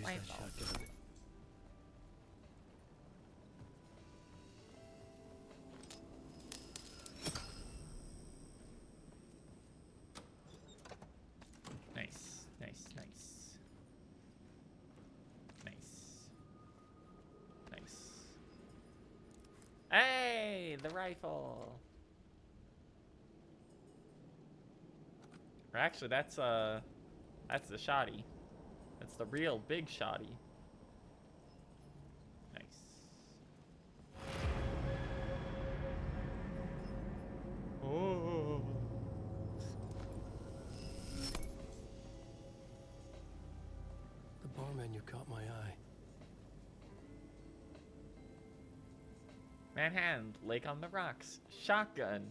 use that rifle. shotgun. Nice, nice, nice. Nice. Nice. Hey, the rifle. Or actually, that's the shotty. That's the real big shotty. Nice. Oh. The bar menu caught my eye. Manhattan, Lake on the Rocks, Shotgun,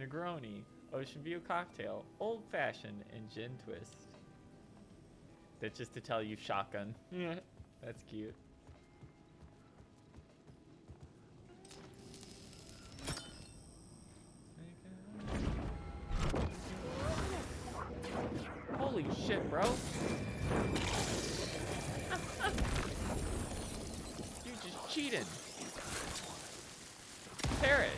Negroni, Ocean View Cocktail, Old Fashioned, and Gin Twist. That's just to tell you shotgun. Yeah, that's cute. Holy shit, bro. You just cheated. Perish.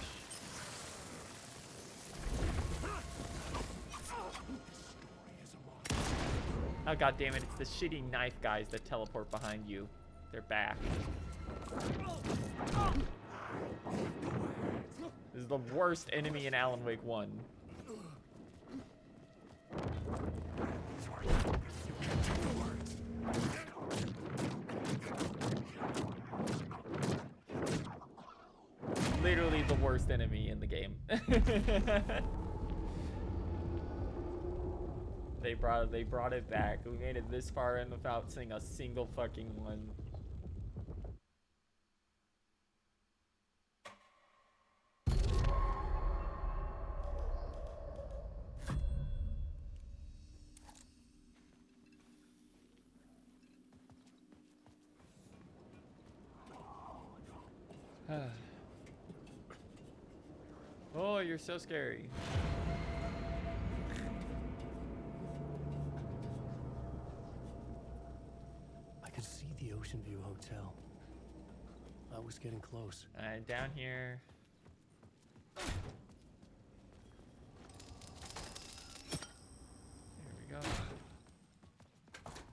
Oh god damn it, it's the shitty knife guys that teleport behind you. They're back. This is the worst enemy in Alan Wake 1. Literally the worst enemy in the game. They brought it back. We made it this far in without seeing a single fucking one. Oh, you're so scary. I could see the Ocean View Hotel. I was getting close. And down here. There we go.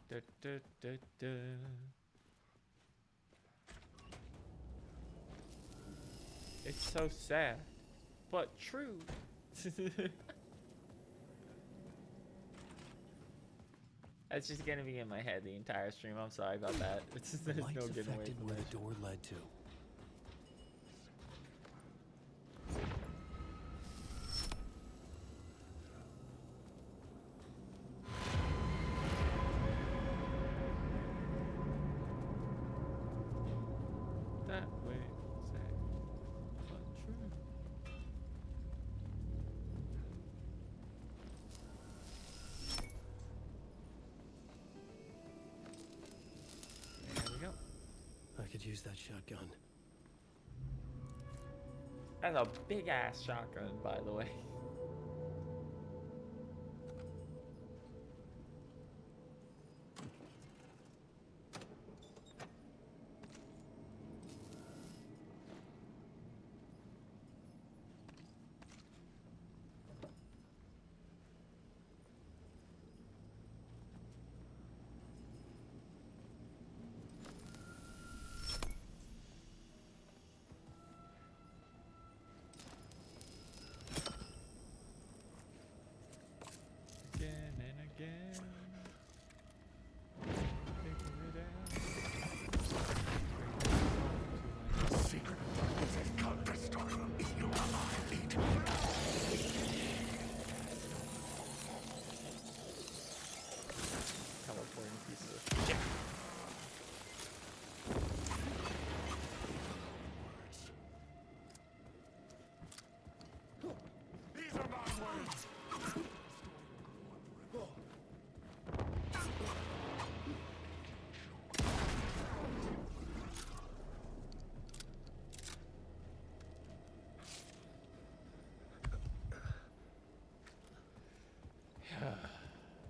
Da, da, da, da. It's so sad, but true. That's just gonna be in my head the entire stream. I'm sorry about that. It's just, there's Lights no getting away affected from where that. the door led to. That way, sad, but true. There we go. I could use that shotgun. That's a big ass shotgun, by the way. Again and again. Figure it out. Secret is counter-story. If you are eat. Teleporting pieces of shit. These are my words.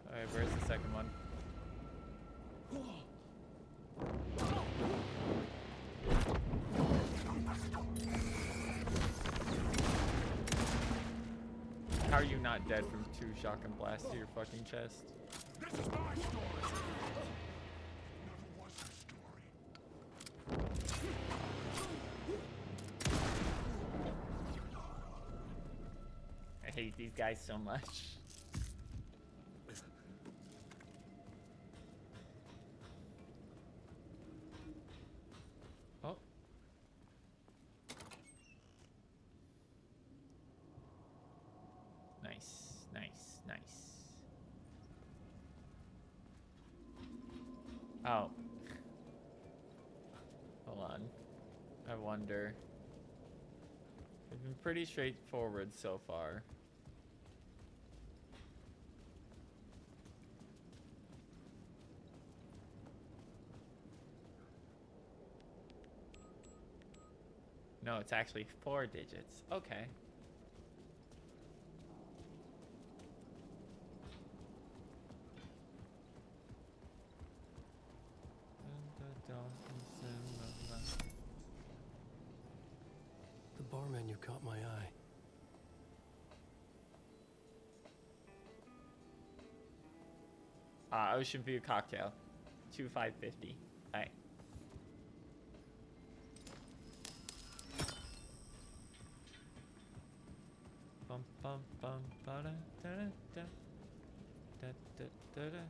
Alright, where's the second one? dead from 2 shotgun blasts to your fucking chest. This is my story. Never was your story. I hate these guys so much. Oh. Nice, nice, nice. Oh. Hold on. I wonder. It's been pretty straightforward so far. No, it's actually 4 digits. Okay. The bar menu caught my eye. Ocean View cocktail. 2550. Alright. Bum bum bum ba da da da da da da da.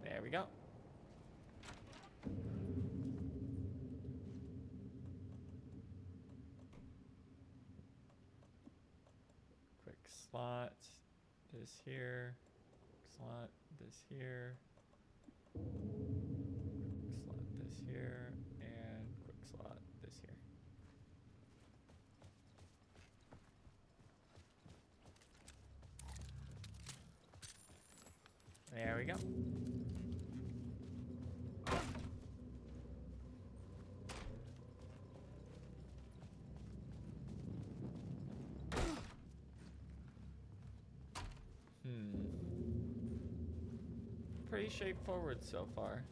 There we go. Quick slot. This here. Slot this here. Slot this here. And quick slot this here. There we go. Pretty straightforward so far.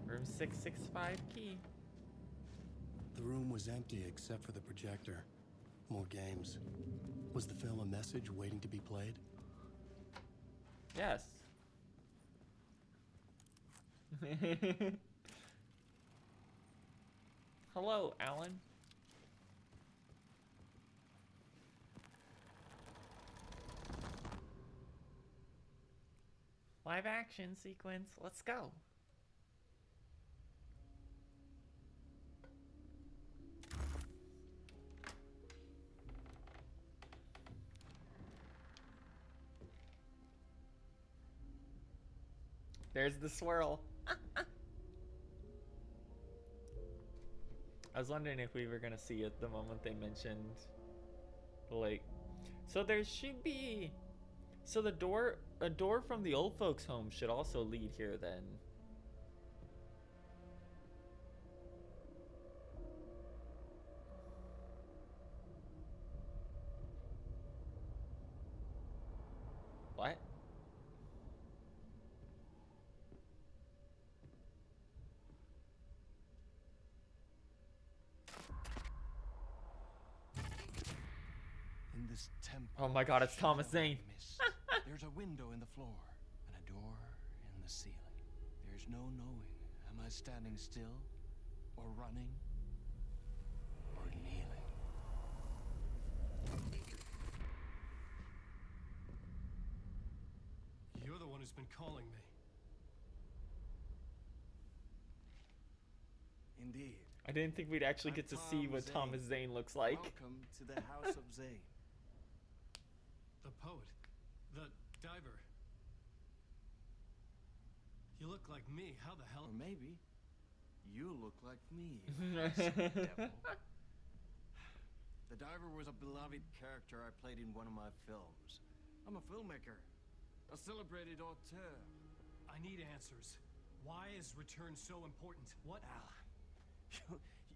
Room 665 key. The room was empty except for the projector. More games. Was the film a message waiting to be played? Yes. Hello, Alan. Live action sequence. Let's go. There's the swirl. I was wondering if we were gonna see it the moment they mentioned the lake. So there should be. So a door from the old folks' home should also lead here then. What? In this temple. Oh my God, it's Thomas Zane. Mist, there's a window in the floor and a door in the ceiling. There's no knowing. Am I standing still, or running, or kneeling? You're the one who's been calling me. Indeed. I didn't think we'd actually get to see what Thomas Zane looks like. Welcome to the House of Zane. The poet. The diver. You look like me. How the hell? Or maybe you look like me. Devil. The diver was a beloved character I played in one of my films. I'm a filmmaker, a celebrated auteur. I need answers. Why is return so important? What?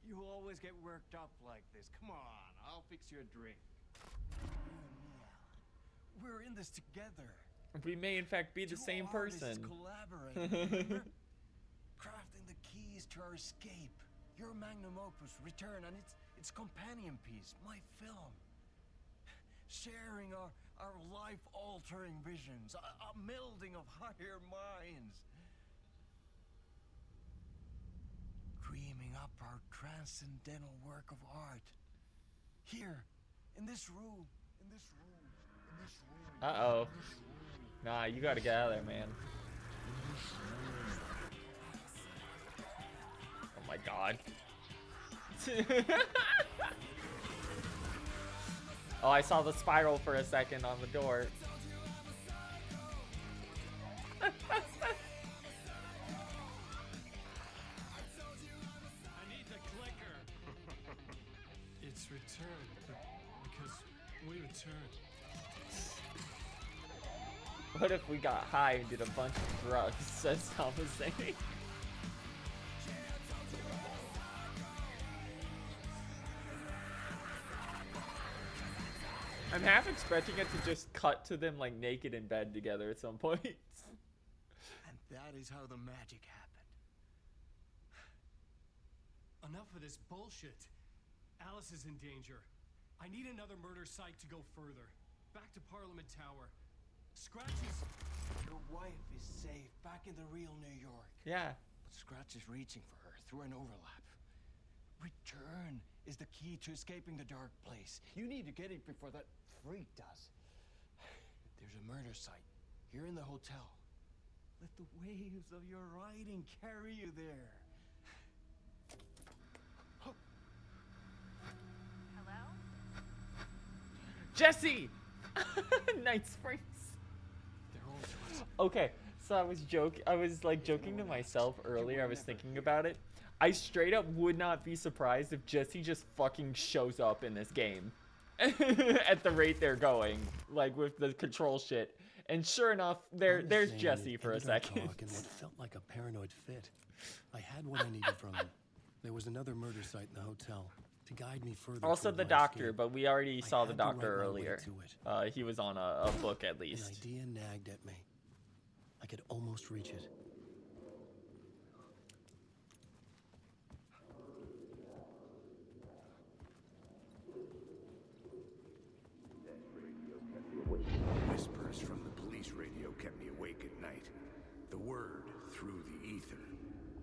You always get worked up like this. Come on, I'll fix you a drink. We're in this together. We may in fact be the Two same artists person. collaborating, remember? Crafting keys to our escape. Your magnum opus, Return, and its companion piece, my film. Sharing our life-altering visions, a melding of higher minds. Dreaming up our transcendental work of art. Here, in this room, in this room, in this room. Uh-oh. Nah, you gotta get out of there, man. Oh my god. Oh, I saw the spiral for a second on the door. I need the clicker. It's returned, because we returned. What if we got high and did a bunch of drugs, says Thomas saying? I'm half expecting it to just cut to them like naked in bed together at some point. And that is how the magic happened. Enough of this bullshit. Alice is in danger. I need another murder site to go further. Back to Parliament Tower. Scratch is... Your wife is safe, back in the real New York. Yeah. But Scratch is reaching for her through an overlap. Return is the key to escaping the dark place. You need to get it before that freak does. There's a murder site here in the hotel. Let the waves of your writing carry you there. Hello? Jesse! Night Springs. They're all to us. Okay, so I was joking to myself earlier. I was thinking about it. I straight up would not be surprised if Jesse just fucking shows up in this game. At the rate they're going, like with the control shit. And sure enough, there's Zane Jesse for a ended our second. talk in what felt like a paranoid fit. I had what I needed from him. There was another murder site in the hotel to guide me further. Also toward the my doctor, escape. but we already I saw the had to write doctor my way earlier. to it. He was on a book at An least. idea nagged at me. I could almost reach it. Whispers from the police radio kept me awake at night. The word through the ether.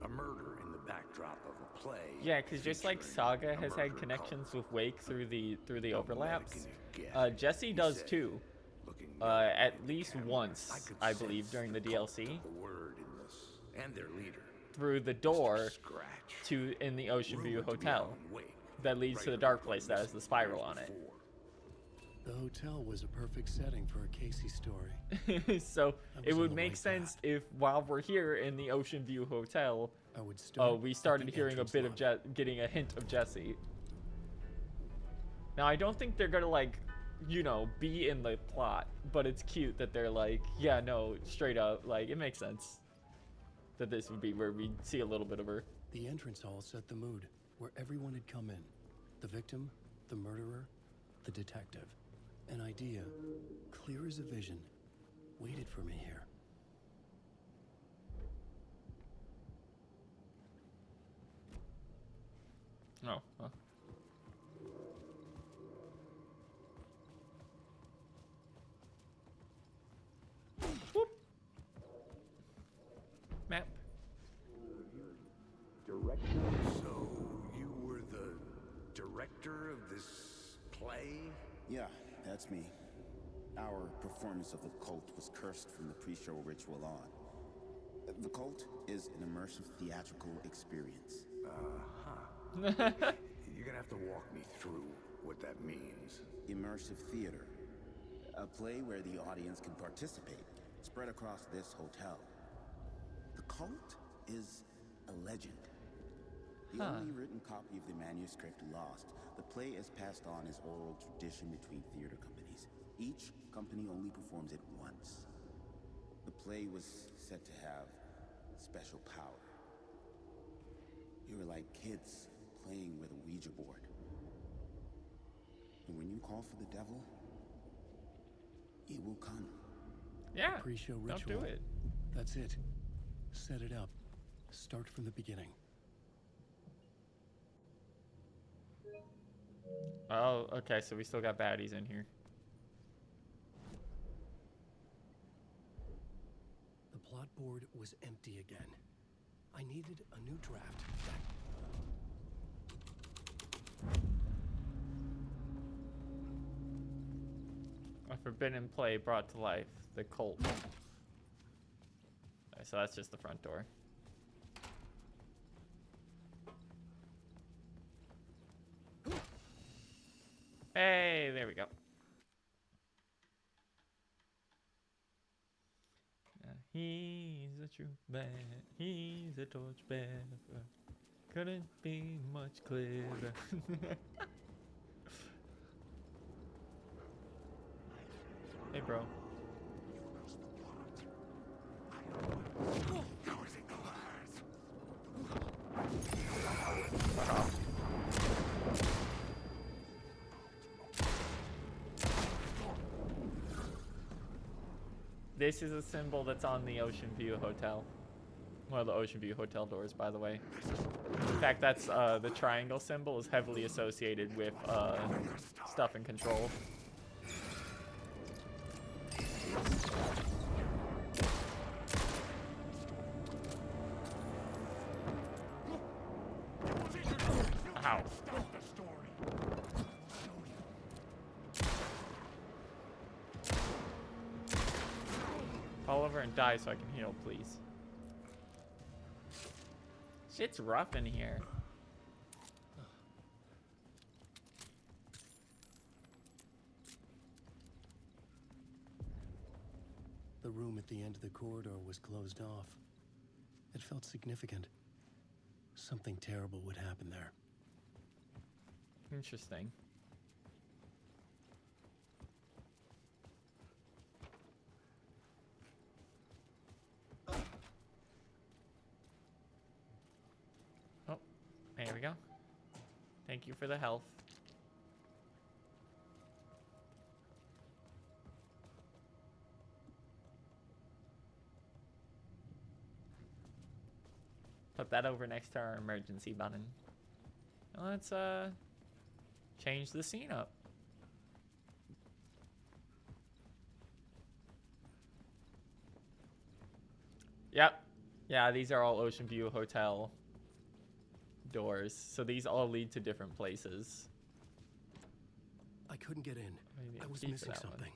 A murder in the backdrop of a play. Yeah, because just like featuring Saga a has murder had connections cult. with Wake through the Don't overlaps, let it get. Jesse He does said, too. looking At down least camera, once, could I believe, sense during the cult DLC. of the word in this, and their leader, Through the Mr. door Scratch. to in the Ocean View Rumored to be Hotel on Wake, that leads right to the dark around place that has the missing spiral years on it. before. The hotel was a perfect setting for a Casey story. So I it was would on the make right sense path. if while we're here in the Ocean View Hotel, I would start. we at started the hearing a entrance bit of lobby. getting a hint of Jesse. Now I don't think they're gonna like, you know, be in the plot, but it's cute that they're like, yeah, no, straight up, like it makes sense that this would be where we see a little bit of her. The entrance hall set the mood, where everyone had come in. The victim, the murderer, the detective. An idea, clear as a vision, waited for me here. Oh, well. Whoop. Map. So, you were the director of this play? Yeah, that's me. Our performance of the cult was cursed from the pre-show ritual on. The cult is an immersive theatrical experience. You're gonna have to walk me through what that means. Immersive theater. A play where the audience can participate, spread across this hotel. The cult is a legend. The only written copy of the manuscript lost, the play is passed on as oral tradition between theater companies. Each company only performs it once. The play was said to have special power. You were like kids playing with a Ouija board. And when you call for the devil, it will come. Yeah. Pre-show Don't ritual. do it. That's it. Set it up. Start from the beginning. Oh, okay, so we still got baddies in here. The plot board was empty again. I needed a new draft. A forbidden play brought to life. The cult. Okay, so that's just the front door. Hey, there we go. He's a true bad. He's a torch bearer. Couldn't be much clearer. Hey, bro. This is a symbol that's on the Ocean View Hotel. One of the Ocean View Hotel doors, by the way. In fact, that's the triangle symbol is heavily associated with stuff in Control. Ow. Fall over and die so I can heal, please. Shit's rough in here. The room at the end of the corridor was closed off. It felt significant. Something terrible would happen there. Interesting. Oh, there we go. Thank you for the health. Put that over next to our emergency button. Let's change the scene up. Yep. Yeah, these are all Ocean View Hotel doors. So these all lead to different places. I couldn't get in. Maybe I was keep missing that one. something.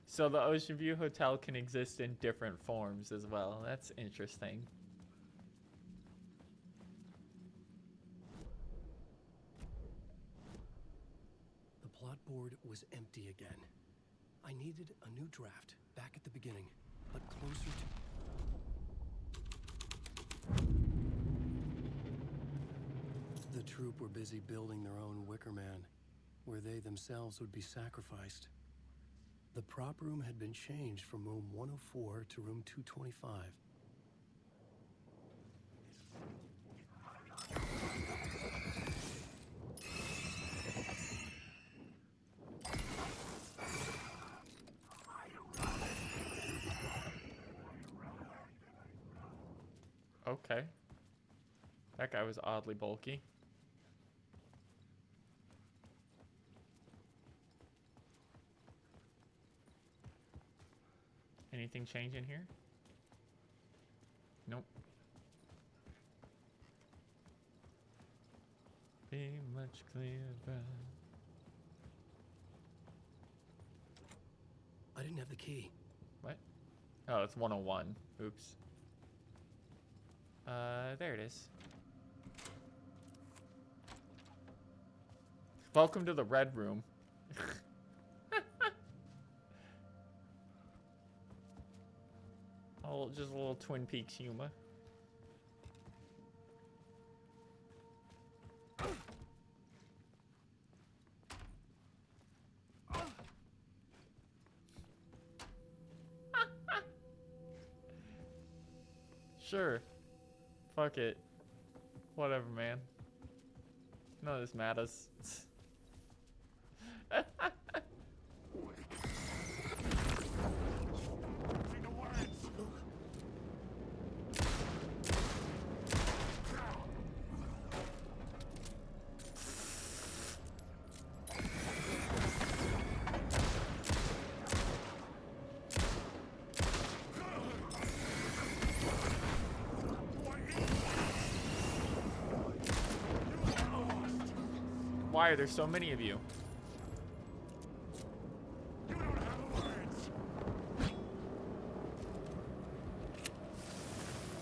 So the Ocean View Hotel can exist in different forms as well. That's interesting. The plot board was empty again. I needed a new draft back at the beginning, but closer to... The troupe were busy building their own Wicker Man, where they themselves would be sacrificed. The prop room had been changed from room 104 to room 225. Okay. That guy was oddly bulky. Anything change in here? Nope. Be much clearer. I didn't have the key. What? Oh, it's 101. Oops. There it is. Welcome to the Red Room. Oh, just a little Twin Peaks humor. Sure. Fuck it. Whatever, man. None of this matters. Why are there so many of you?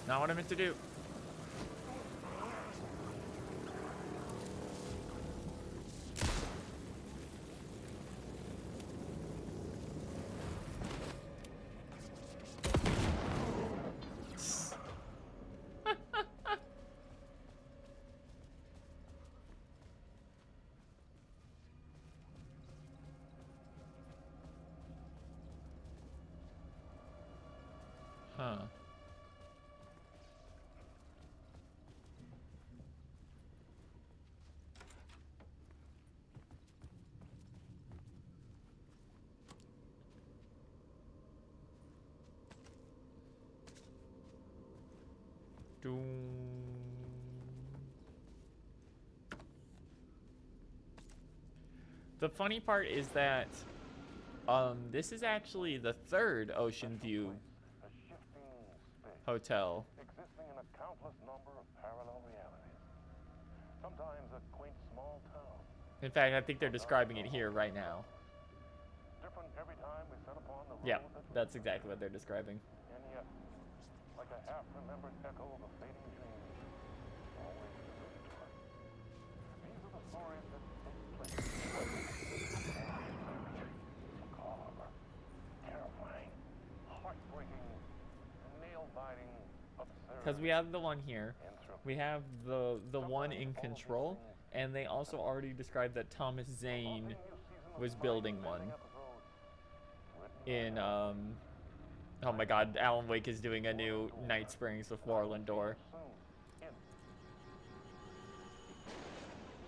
Not what I meant to do. Huh. Doom. The funny part is that this is actually the third Ocean View hotel. Existing in a countless number of parallel realities. Sometimes a quaint small town. In fact, I think they're describing it here right now. Different every time we set upon the road Yeah, that we that's exactly what they're describing. and yet, like a half-remembered echo of a fading dream, always returning to us. These are the stories that take place. Macabre, terrifying, heartbreaking, nail-biting, absurd. Because we have the one here, we have the one in Control, and they also already described that Thomas Zane was building one in oh my god, Alan Wake is doing a new Night Springs with Warland Door.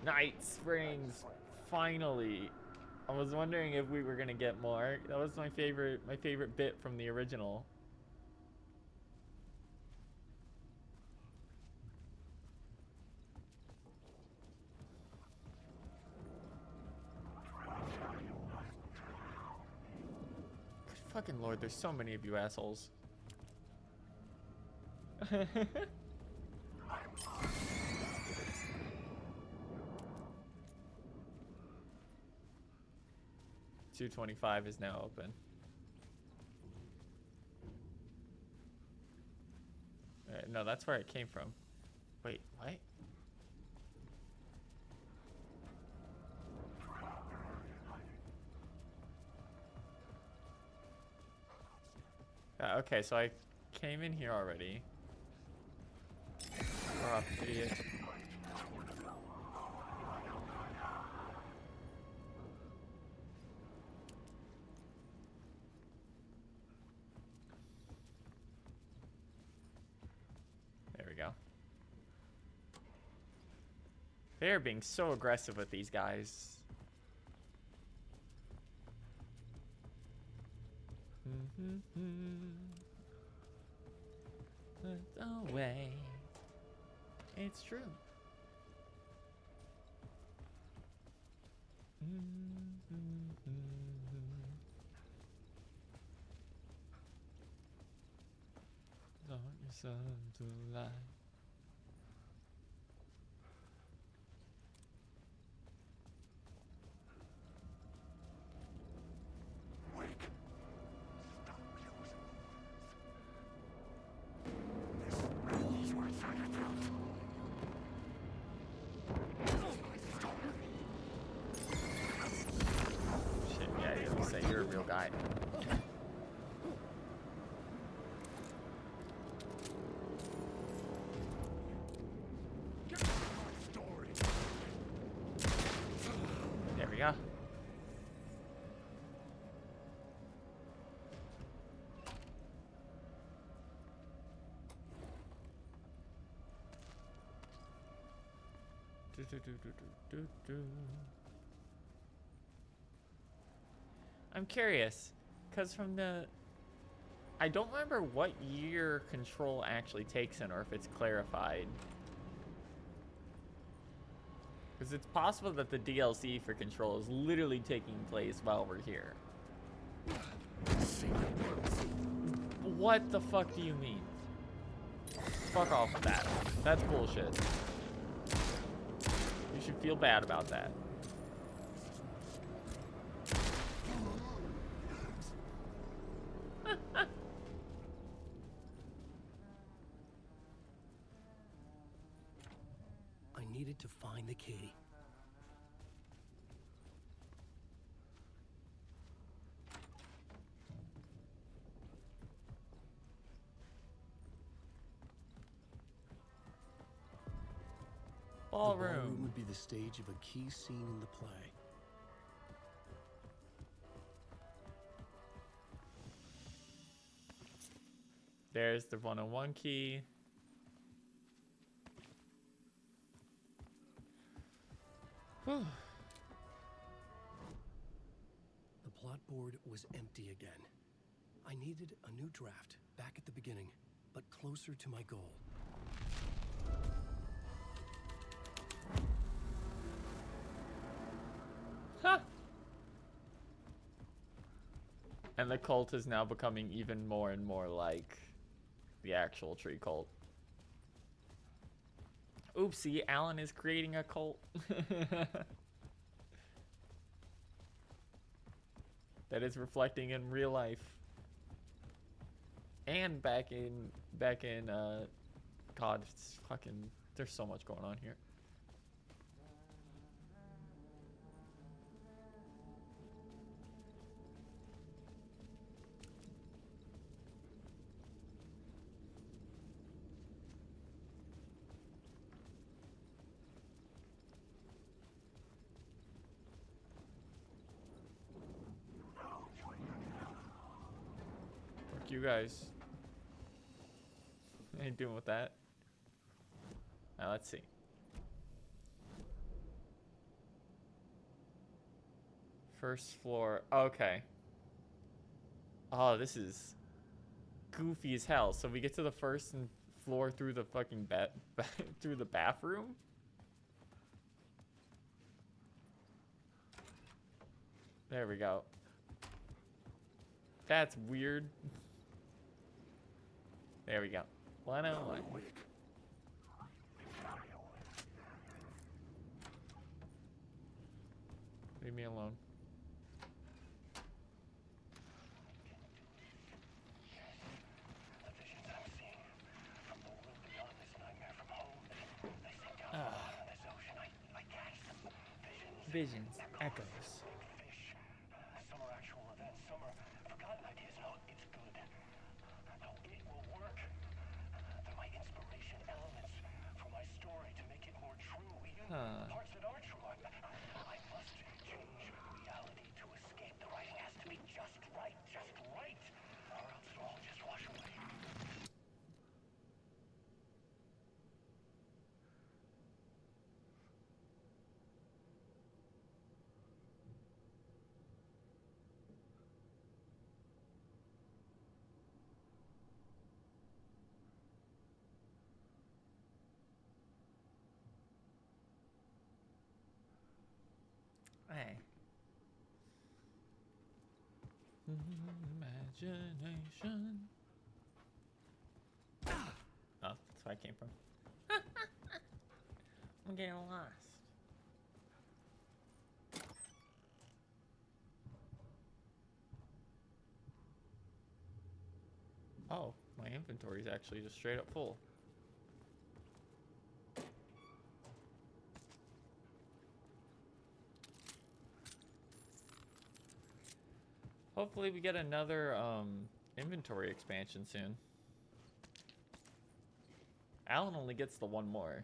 Night Springs, finally. I was wondering if we were gonna get more. That was my favorite bit from the original. Fucking Lord, there's so many of you assholes. 225 is now open. No, that's where it came from. Wait, what? Okay, so I came in here already. We're off, idiot. There we go. They're being so aggressive with these guys. But away. It's true. Darkness unto light. Shit, yeah, you say you're a real guy. There we go. I'm curious, because from the... I don't remember what year Control actually takes in, or if it's clarified. Because it's possible that the DLC for Control is literally taking place while we're here. What the fuck do you mean? Fuck off with that. That's bullshit. You should feel bad about that. to find the key. The ballroom would be the stage of a key scene in the play. There's the 101 key. Whew. The plot board was empty again. I needed a new draft back at the beginning, but closer to my goal. Huh. And the cult is now becoming even more and more like the actual tree cult. Oopsie, Alan is creating a cult. That is reflecting in real life. And back in God, it's fucking, there's so much going on here. You guys. What are you doing with that? Now let's see. First floor. Okay. Oh, this is goofy as hell. So we get to the first floor through the fucking through the bathroom. There we go. That's weird. There we go. 101. Leave me alone. Visions, echoes. Parts that are true. I must change reality to escape. The writing has to be just right, or else it'll all just wash away. Hey. Imagination. Oh, that's where I came from. I'm getting lost. Oh, my inventory is actually just straight up full. Hopefully we get another inventory expansion soon. Alan only gets the one more.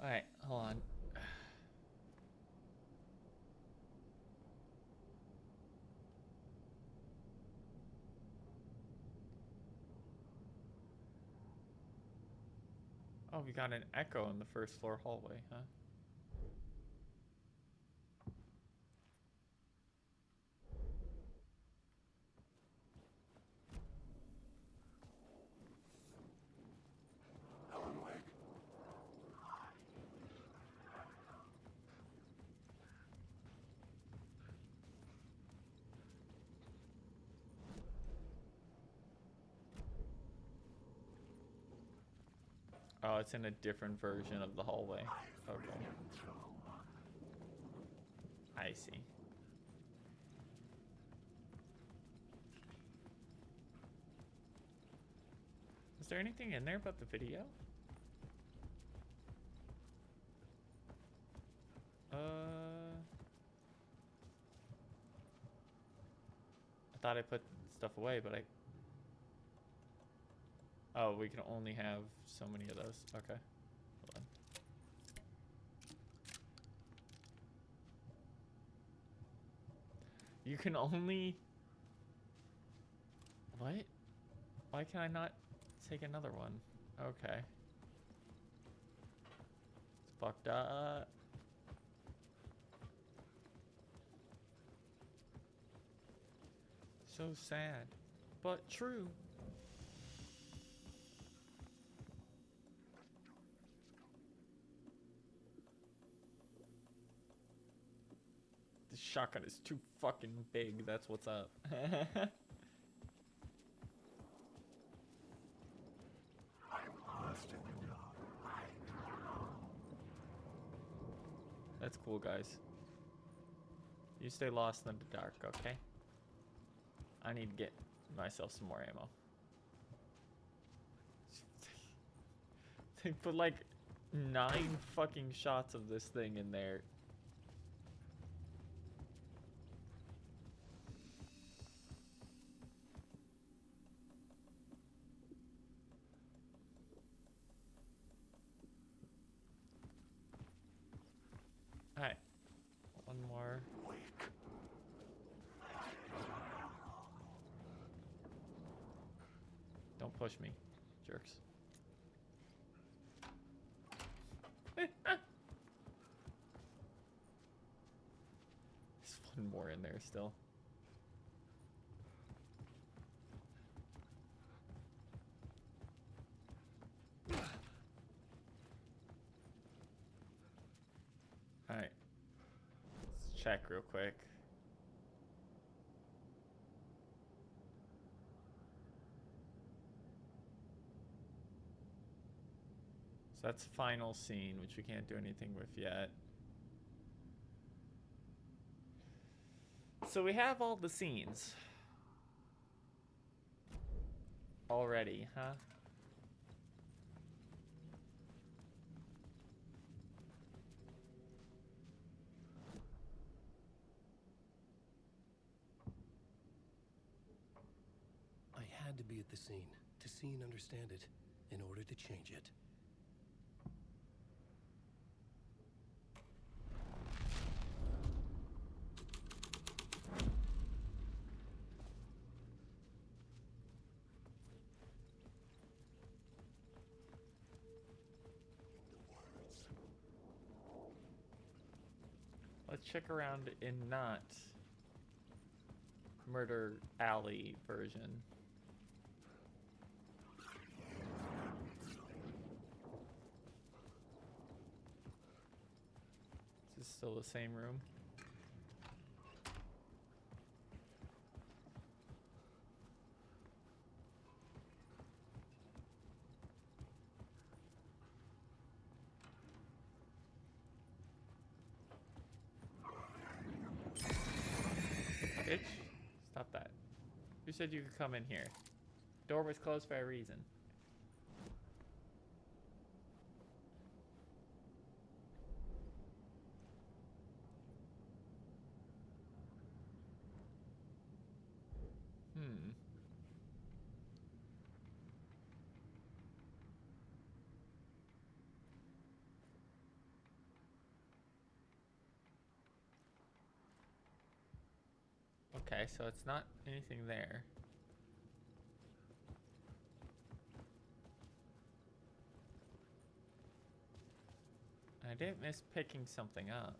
Alright, hold on. Oh, we got an echo in the first floor hallway, huh? Oh, it's in a different version of the hallway. Okay. I see. Is there anything in there about the video? I thought I put stuff away, but I... Oh, we can only have so many of those. Okay. Hold on. You can only... What? Why can I not take another one? Okay. It's fucked up. So sad, but true. This shotgun is too fucking big, that's what's up. That's cool, guys. You stay lost in the dark, okay? I need to get myself some more ammo. They put like 9 fucking shots of this thing in there. Alright. One more. Don't push me, jerks. There's one more in there still. Alright. Let's check real quick. So that's final scene, which we can't do anything with yet. So we have all the scenes already, huh? I had to be at the scene to see and understand it in order to change it. Let's check around in not Murder Alley version. Is this still the same room? Bitch, stop that. Who said you could come in here? Door was closed for a reason. Okay, so it's not anything there. I didn't miss picking something up.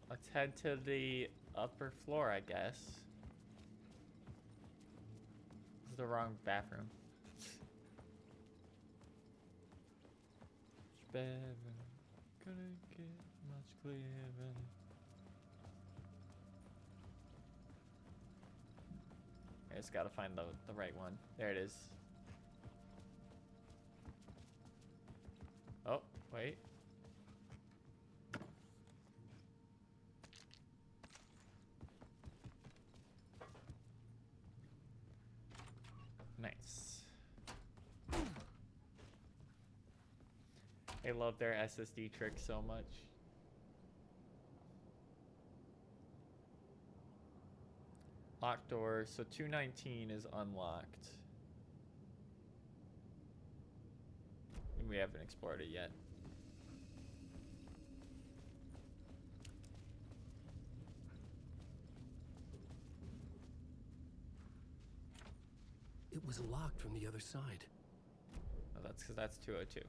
Let's head to the upper floor, I guess. This is the wrong bathroom. Should've Bevan. Couldn't get much clearer. I just gotta find the right one. There it is. Oh, wait. Nice. I love their SSD trick so much. Locked door, so 219 is unlocked. And we haven't explored it yet. It was locked from the other side. Oh, that's because that's 202.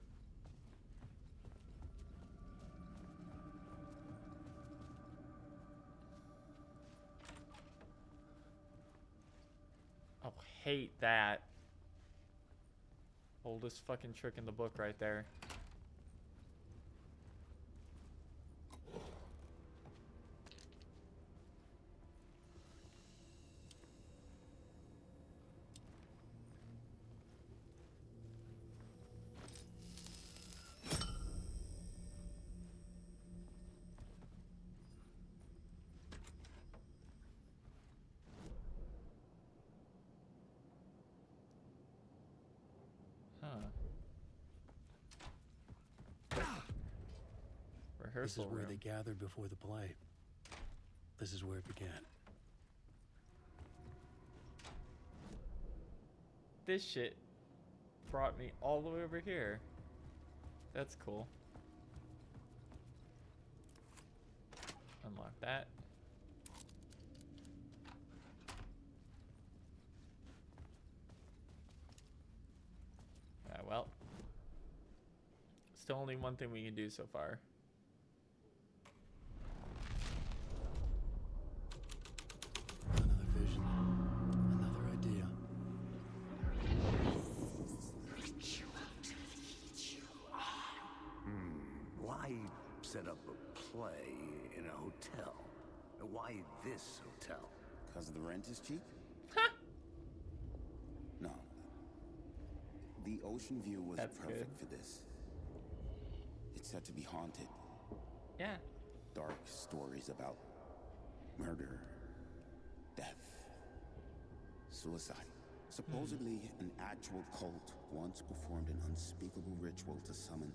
Oh, hate that. Oldest fucking trick in the book right there. This is Rehearsal where room. they gathered before the play. This is where it began. This shit brought me all the way over here. That's cool. Unlock that. Well. Still only one thing we can do so far. Another vision. Another idea. Why set up a play in a hotel? Why this hotel? Because the rent is cheap? No. The ocean view was That's perfect good. for this. It's said to be haunted. Yeah. Dark stories about murder, death, suicide. Supposedly, an actual cult once performed an unspeakable ritual to summon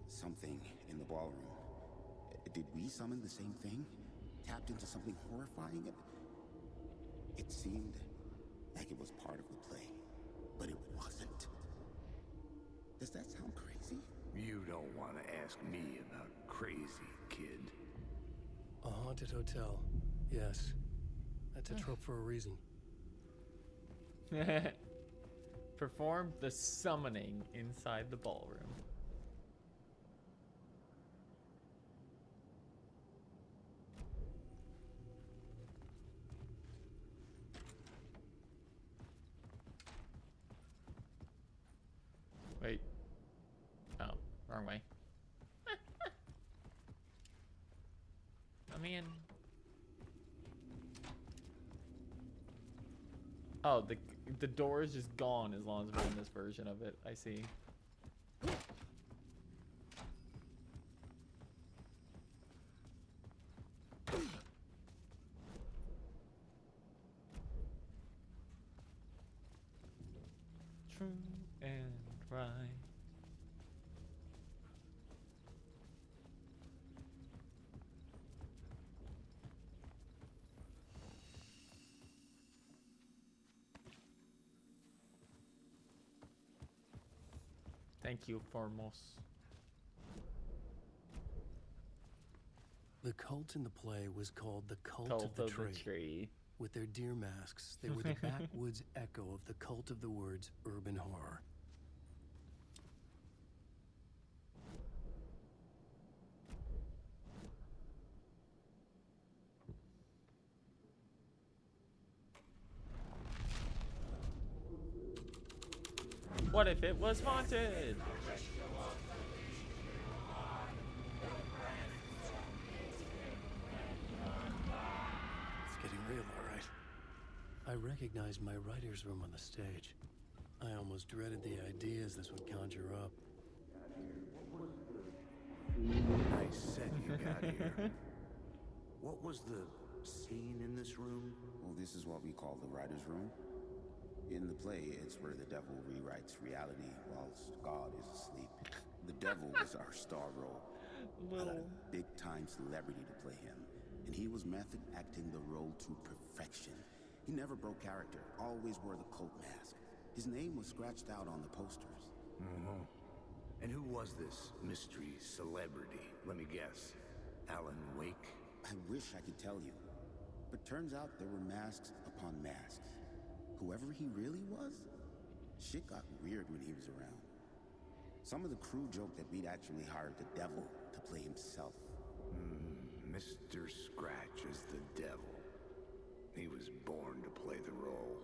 something in the ballroom. Did we summon the same thing? Tapped into something horrifying? It seemed like it was part of the play, but it wasn't. Does that sound crazy? You don't want to ask me about crazy, kid. A haunted hotel. Yes. That's a trope for a reason. Perform the summoning inside the ballroom. Wait. Oh, wrong way. Let me in. Oh, the door is just gone as long as we're in this version of it. I see. True and right. Thank you, Formos. The cult in the play was called the Cult, Cult of the of Tree. the Tree. With their deer masks, they were the backwoods echo of the cult of the words urban horror. What if it was haunted? recognized my writer's room on the stage. I almost dreaded the ideas this would conjure up. Nice set you got here. What was the scene in this room? Well, this is what we call the writer's room. In the play, it's where the devil rewrites reality whilst God is asleep. The devil was our star role. I got a big-time celebrity to play him, and he was method acting the role to perfection. He never broke character, always wore the cult mask. His name was scratched out on the posters. Mm-hmm. And who was this mystery celebrity? Let me guess. Alan Wake? I wish I could tell you, but turns out there were masks upon masks. Whoever he really was, shit got weird when he was around. Some of the crew joked that we'd actually hired the devil to play himself. Mr. Scratch is the devil. He was born to play the role.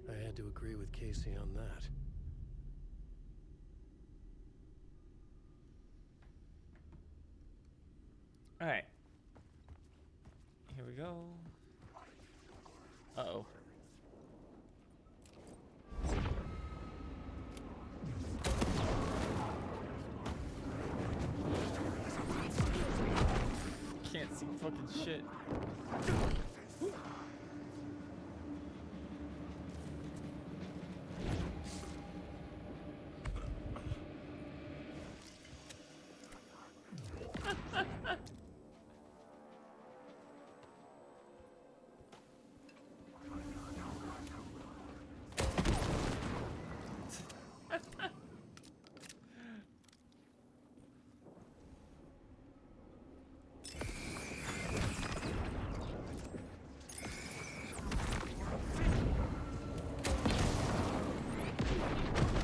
I had to agree with Casey on that. All right. Here we go. Uh-oh. Can't see fucking shit.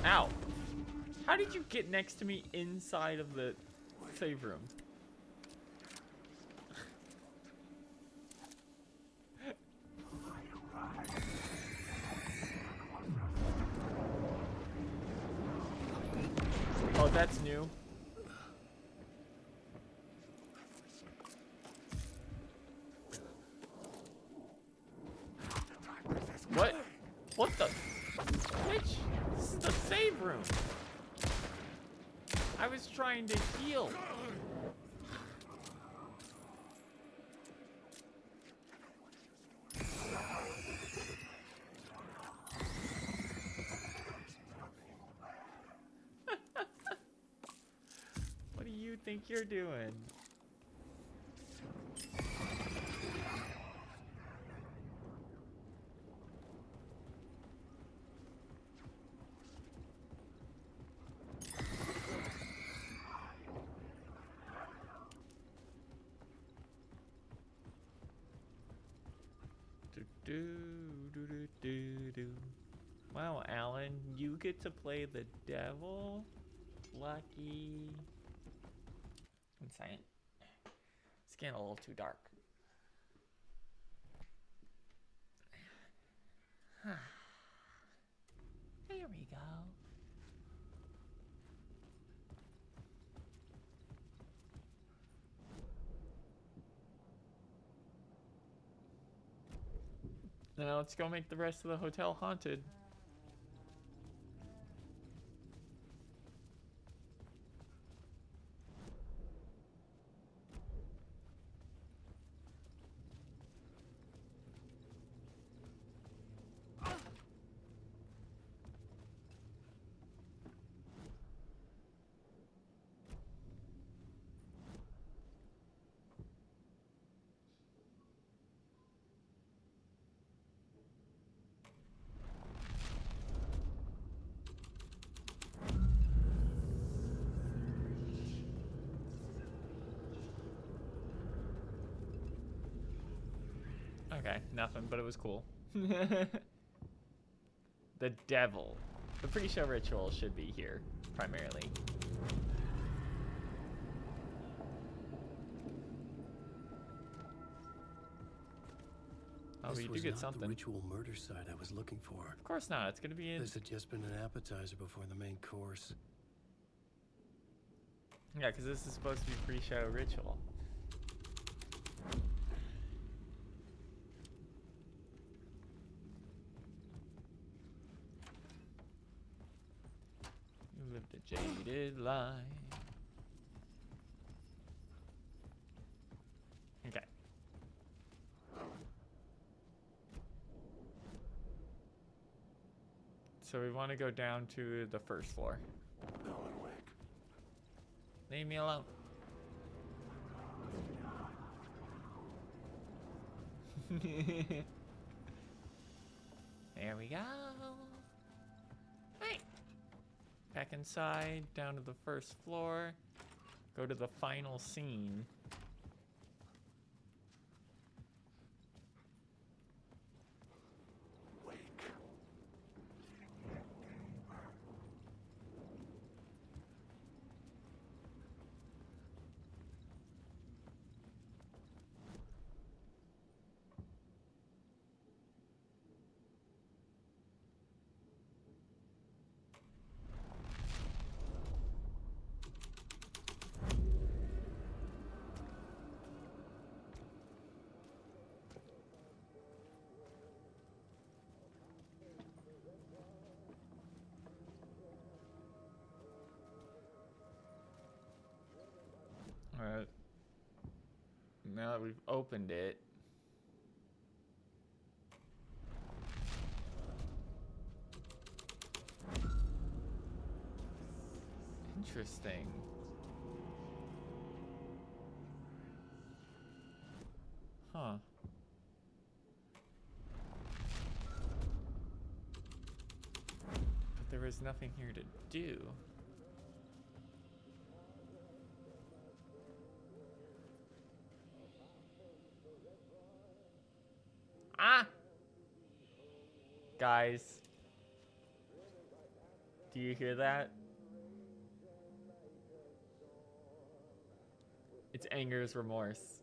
Ow. How did you get next to me inside of the save room? Oh, that's new. What? What the? Bitch, this is the save room. I was trying to heal. What do you think you're doing? Do. Wow, Alan, you get to play the devil? Lucky. Insane. It's getting a little too dark. There we go. Now let's go make the rest of the hotel haunted. Okay, nothing, but it was cool. The devil. The pre-show ritual should be here, primarily. Oh, This we do was get not something. the ritual murder site I was looking for. Of course not. It's gonna be in. This had just been an appetizer before the main course. Yeah, because this is supposed to be pre-show ritual. Shaded light. Okay. So we want to go down to the first floor. Alan Wake. Leave me alone. There we go. Hey. Back inside, down to the first floor. Go to the final scene. Wake. Alright. Now that we've opened it. Interesting. Huh. But there was nothing here to do. Ah! Guys. Do you hear that? It's anger's remorse.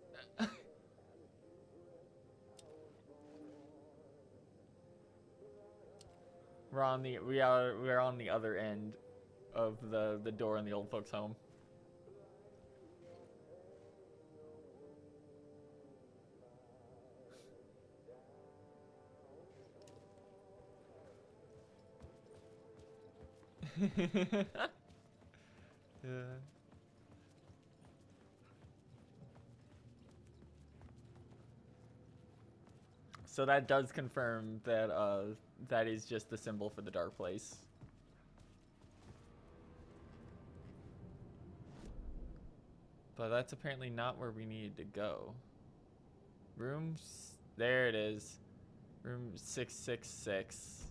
We're on the other end of the door in the old folks' home. Yeah. So that does confirm that that is just the symbol for the dark place. But that's apparently not where we needed to go. Rooms, there it is. Room 666.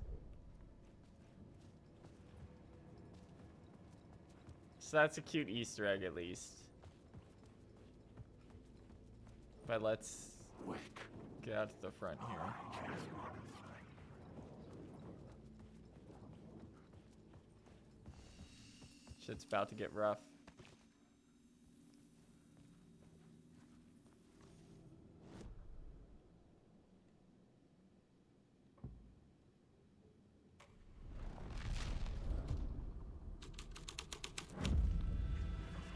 So that's a cute Easter egg at least. But let's get out to the front here. Shit's about to get rough.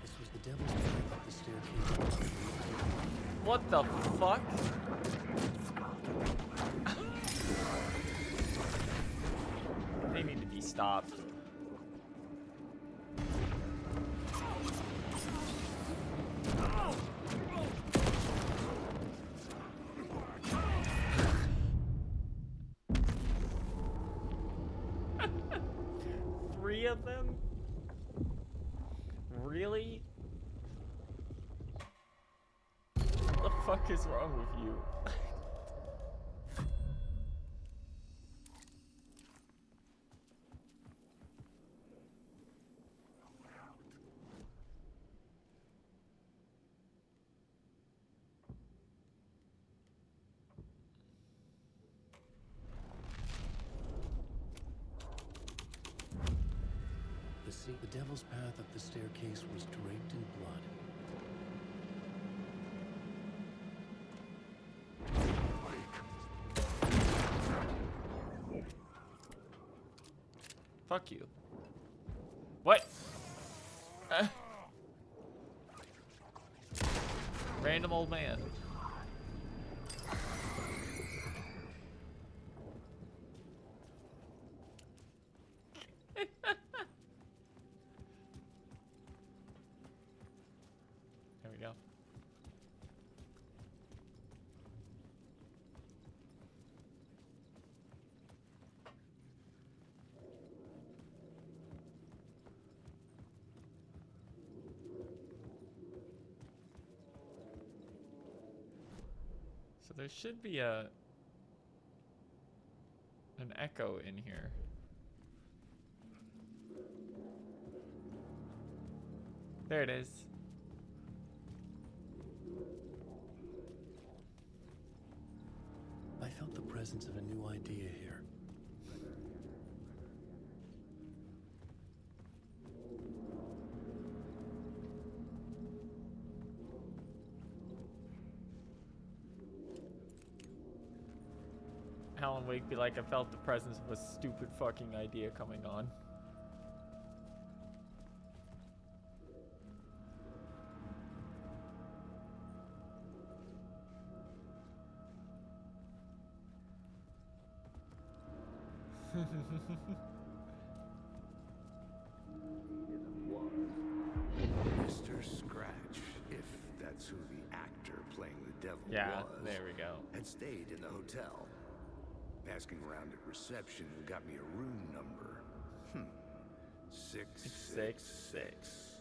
This was the devil's path up the staircase. What the fuck? They need to be stopped. Three of them? Really? What the fuck is wrong with you? The devil's path up the staircase was draped in blood. Fuck you. What? Random old man. go. So there should be an echo in here. There it is. I felt the presence of a new idea here. Alan Wake be like, I felt the presence of a stupid fucking idea coming on. Mr. Scratch, if that's who the actor playing the devil Yeah, was, there we go. had stayed in the hotel. Asking around at reception got me a room number. 666.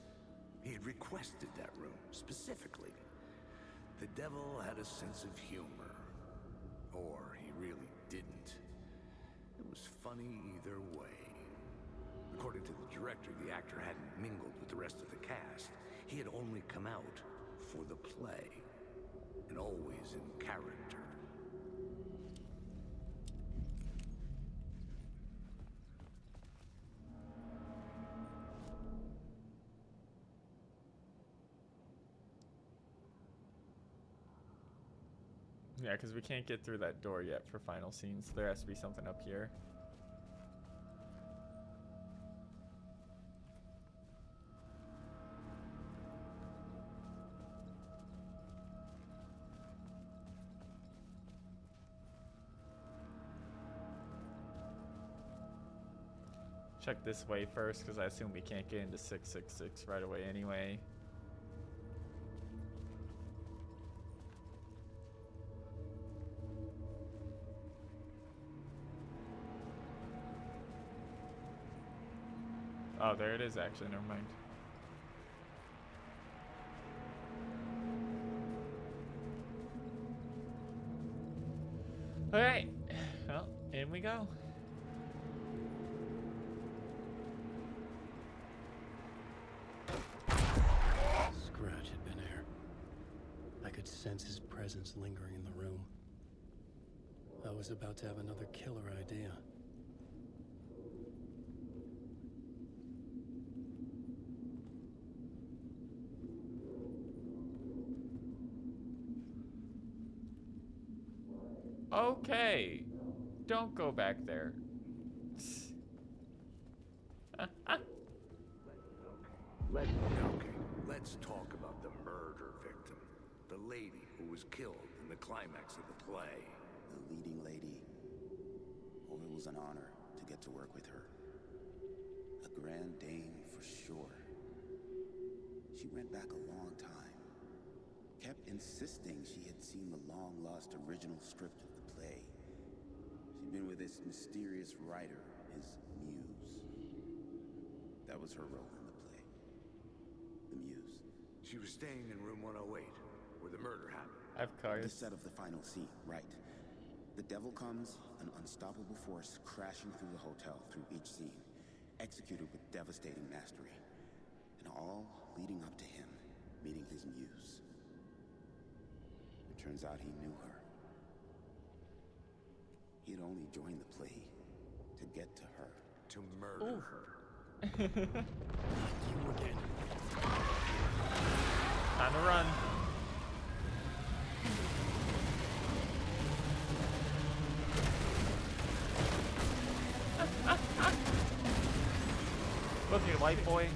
He had requested that room, specifically. The devil had a sense of humor. Or he really didn't. It was funny either way. According to the director, the actor hadn't mingled with the rest of the cast. He had only come out for the play. And always in character. Yeah, because we can't get through that door yet for final scenes. There has to be something up here. Check this way first, because I assume we can't get into 666 right away anyway. Oh, there it is actually, never mind. Alright, well, in we go. Scratch had been here. I could sense his presence lingering in the room. I was about to have another killer idea. Okay, don't go back there. Let's talk about the murder victim. The lady who was killed in the climax of the play. The leading lady. Oh, it was an honor to get to work with her. A grand dame for sure. She went back a long time. Kept insisting she had seen the long-lost original script of the play. She'd been with this mysterious writer, his muse. That was her role in the play. The muse. She was staying in room 108, where the murder happened. I have The cards. set of the final scene, right. The devil comes, an unstoppable force crashing through the hotel through each scene, executed with devastating mastery, and all leading up to him meeting his muse. It turns out he knew her. He'd only joined the play to get to her. To murder her. You again. Time to run. Look here, white boy.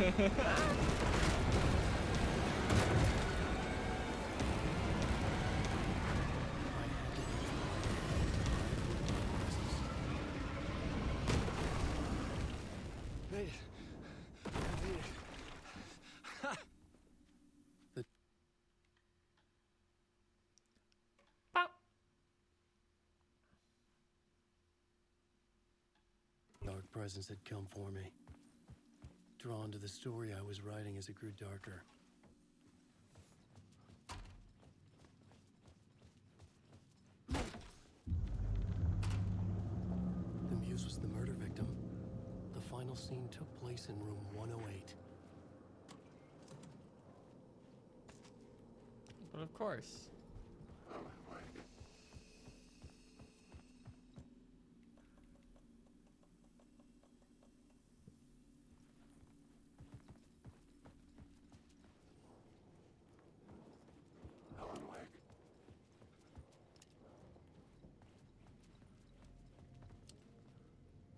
Made it. I made it. The Pop. dark presence had come for me. Drawn to the story I was writing as it grew darker. The muse was the murder victim. The final scene took place in room 108. But of course. Alan Wake.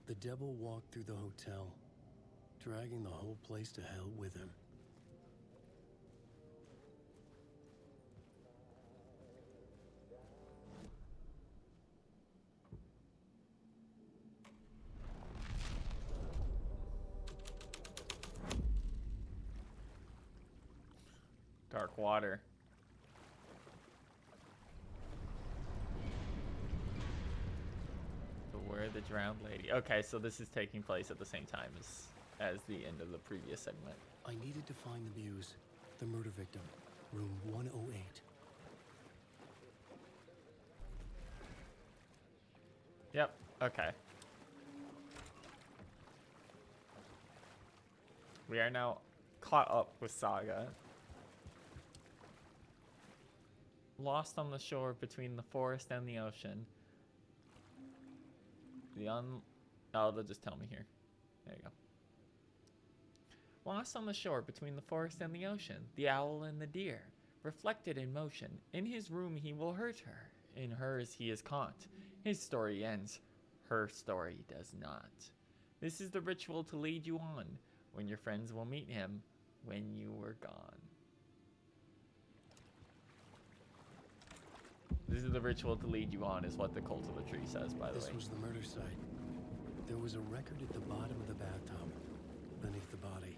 The devil walked through the hotel, dragging the whole place to hell with him. Dark water. Beware the drowned lady. Okay, so this is taking place at the same time as the end of the previous segment. I needed to find the muse, the murder victim, room 108. Yep, okay. We are now caught up with Saga. Lost on the shore between the forest and the ocean. Oh, they'll just tell me here. There you go. Lost on the shore between the forest and the ocean, the owl and the deer, reflected in motion. In his room he will hurt her. In hers he is caught. His story ends. Her story does not. This is the ritual to lead you on, when your friends will meet him when you were gone. This is the ritual to lead you on, is what the Cult of the Tree says, by the way. This was the murder site. There was a record at the bottom of the bathtub, beneath the body.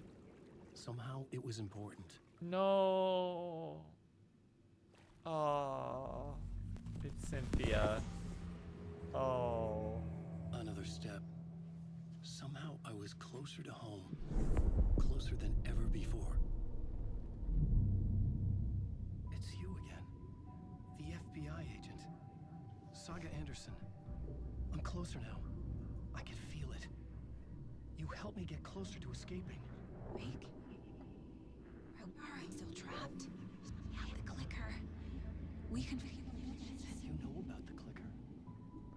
Somehow it was important. No. Oh, it's Cynthia. Oh. Another step. Somehow I was closer to home. Closer than ever before. It's you again. The FBI agent. Saga Anderson. I'm closer now. I can feel it. You helped me get closer to escaping. Wake. Are I still trapped? The clicker. We can. You know about the clicker.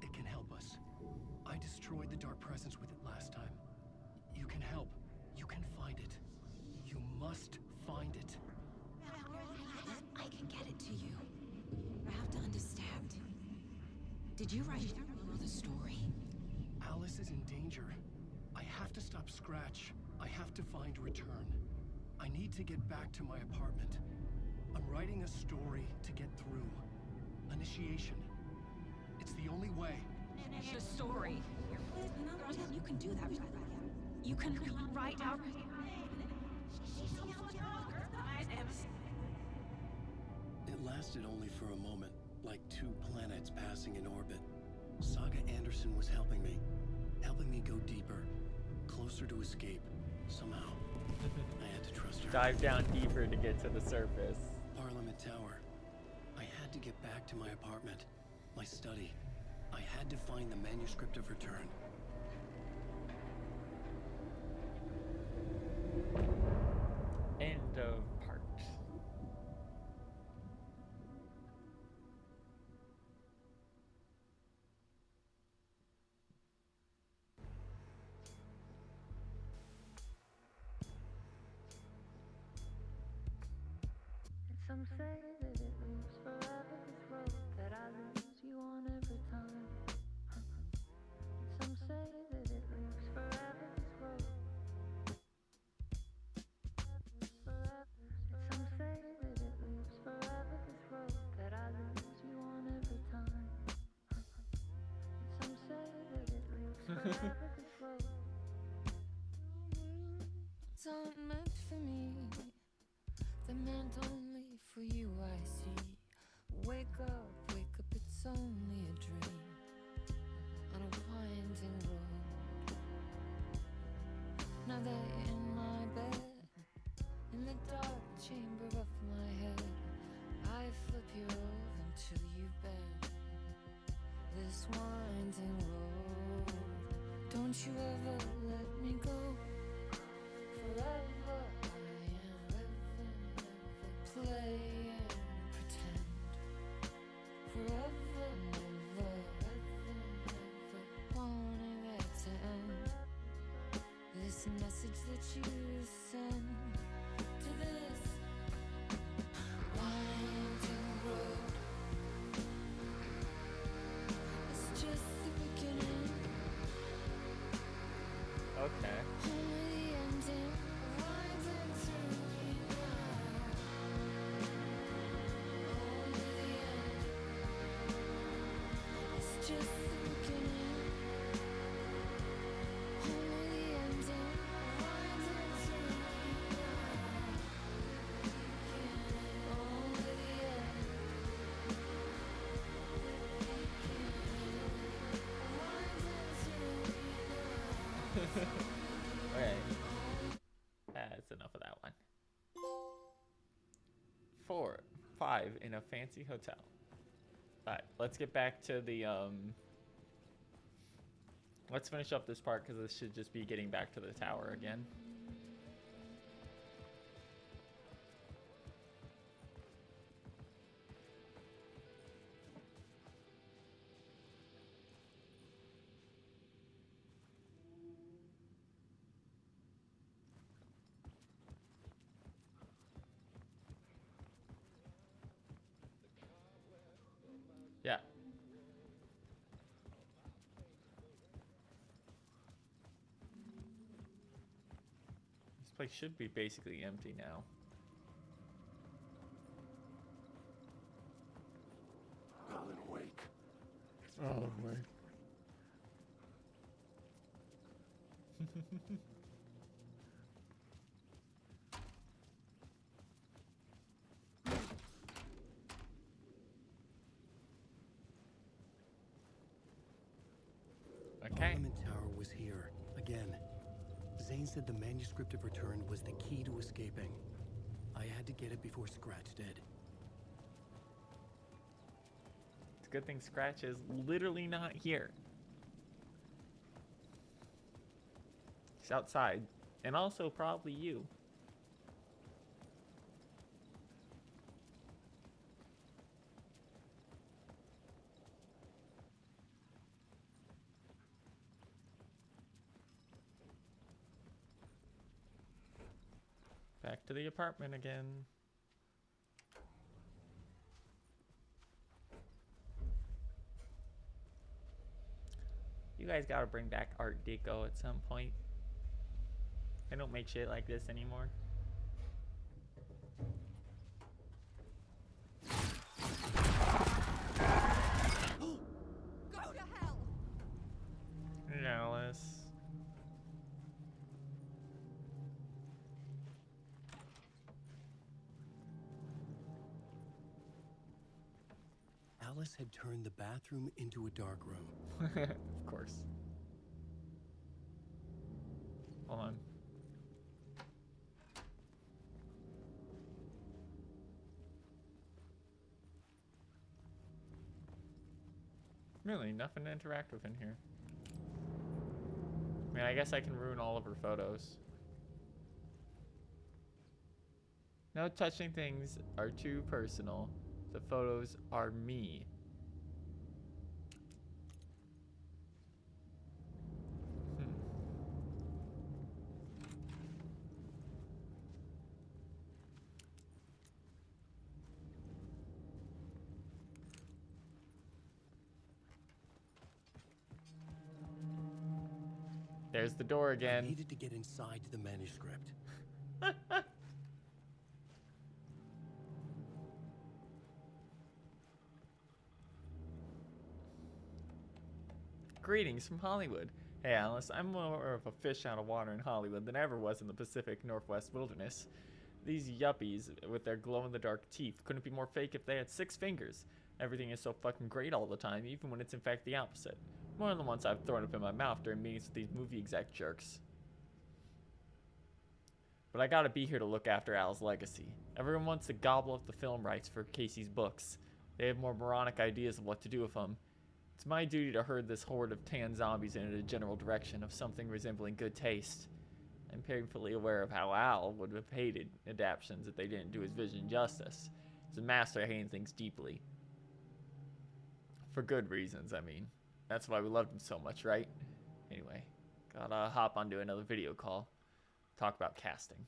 It can help us. I destroyed the dark presence with it last time. You can help. You can find it. You must find it. I can get it to you. I have to understand. Did you write the story? Alice is in danger. I have to stop Scratch. I have to find Return. I need to get back to my apartment. I'm writing a story to get through. Initiation. It's the only way. The story. You can do that. You can write out. It lasted only for a moment, like two planets passing in orbit. Saga Anderson was helping me go deeper, closer to escape, somehow. I had to trust her. Dive down deeper to get to the surface. Parliament Tower. I had to get back to my apartment, my study. I had to find the manuscript of Return. End of part. Some say that it moves forever, this road that I lose you on every time. Some say that it moves forever, this road. aren't meant for me. They're meant only for you, I see. Wake up, it's only a dream on a winding road. Now they're in my bed, in the dark chamber of my head. I flip you over until you bend this winding road. Don't you ever let me go. Forever I am living, never play and pretend. Forever, never, never wanting it to end. This message that you send to this winding road, it's just the beginning. Okay. Only the ending, winding through the night. Only the end, it's just the beginning. Only the ending, winding through the night. Only the end, winding through the night. Alright. That's enough of that one. 4, 5 in a fancy hotel. Alright, let's get back to the let's finish up this part because this should just be getting back to the tower again. Yeah. This place should be basically empty now. Alan Wake. Oh, wait. Okay. Parliament Tower was here, again. Zane said the manuscript of return was the key to escaping. I had to get it before Scratch did. It's a good thing Scratch is literally not here. He's outside. And also probably you. Back to the apartment again. You guys gotta bring back Art Deco at some point. They don't make shit like this anymore. Go to hell! Alice. Alice had turned the bathroom into a dark room. Of course. Hold on. Really, nothing to interact with in here. I mean, I guess I can ruin all of her photos. No touching things are too personal. The photos are me. There's the door I again. needed to get inside the manuscript. Greetings from Hollywood. Hey Alice, I'm more of a fish out of water in Hollywood than I ever was in the Pacific Northwest wilderness. These yuppies with their glow-in-the-dark teeth couldn't be more fake if they had 6 fingers. Everything is so fucking great all the time, even when it's in fact the opposite. More than the ones I've thrown up in my mouth during meetings with these movie exec jerks. But I gotta be here to look after Al's legacy. Everyone wants to gobble up the film rights for Casey's books. They have more moronic ideas of what to do with them. It's my duty to herd this horde of tan zombies in a general direction of something resembling good taste. I'm painfully aware of how Al would have hated adaptations if they didn't do his vision justice. He's a master at hating things deeply. For good reasons, I mean. That's why we loved him so much, right? Anyway, gotta hop onto another video call. Talk about casting.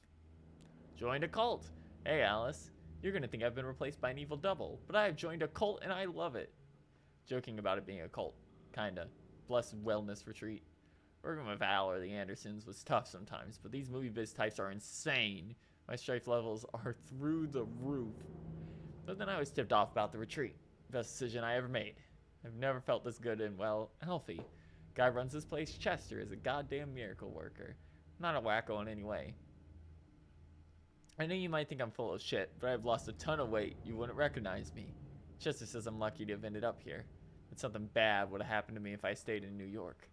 Joined a cult. Hey Alice, you're gonna think I've been replaced by an evil double, but I have joined a cult and I love it. Joking about it being a cult. Kinda. Blessed wellness retreat. Working with Al or the Andersons was tough sometimes, but these movie biz types are insane. My strife levels are through the roof. But then I was tipped off about the retreat. Best decision I ever made. I've never felt this good and, well, healthy. Guy runs this place, Chester, is a goddamn miracle worker. Not a wacko in any way. I know you might think I'm full of shit, but I've lost a ton of weight. You wouldn't recognize me. Chester says I'm lucky to have ended up here. That something bad would have happened to me if I stayed in New York.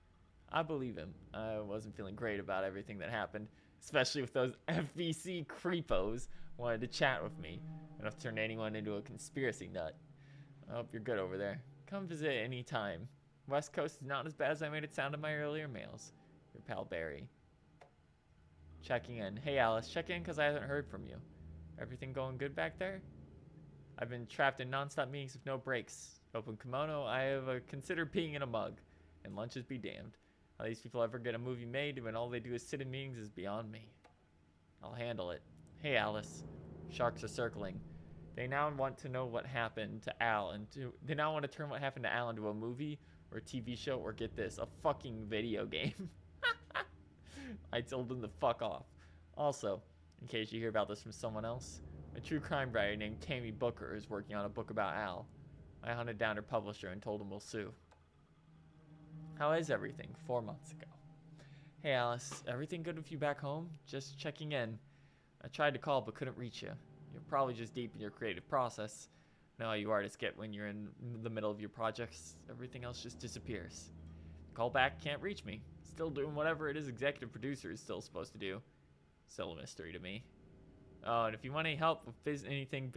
I believe him. I wasn't feeling great about everything that happened, especially with those FBC creepos wanted to chat with me. Enough to turn anyone into a conspiracy nut. I hope you're good over there. Come visit any time. West Coast is not as bad as I made it sound in my earlier mails. Your pal Barry. Checking in. Hey Alice, check in because I haven't heard from you. Everything going good back there? I've been trapped in non-stop meetings with no breaks. Open kimono, I have considered peeing in a mug. And lunches be damned. How these people ever get a movie made when all they do is sit in meetings is beyond me. I'll handle it. Hey Alice. Sharks are circling. They now want to know what happened to Al they now want to turn what happened to Al into a movie or a TV show or get this, a fucking video game. I told them to fuck off. Also, in case you hear about this from someone else, a true crime writer named Tammy Booker is working on a book about Al. I hunted down her publisher and told him we'll sue. How is everything? 4 months ago. Hey Alice, everything good with you back home? Just checking in. I tried to call but couldn't reach you. You're probably just deep in your creative process. Know how you artists get when you're in the middle of your projects. Everything else just disappears. Call back, can't reach me. Still doing whatever it is executive producer is still supposed to do. Still a mystery to me. Oh, and if you want any help with anything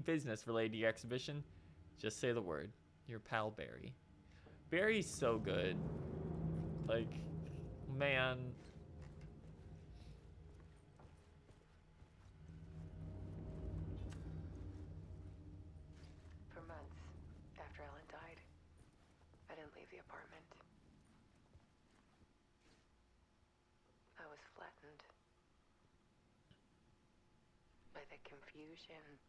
business related to your exhibition, just say the word. Your pal Barry. Barry's so good. Like, man. For months after Ellen died, I didn't leave the apartment. I was flattened by the confusion,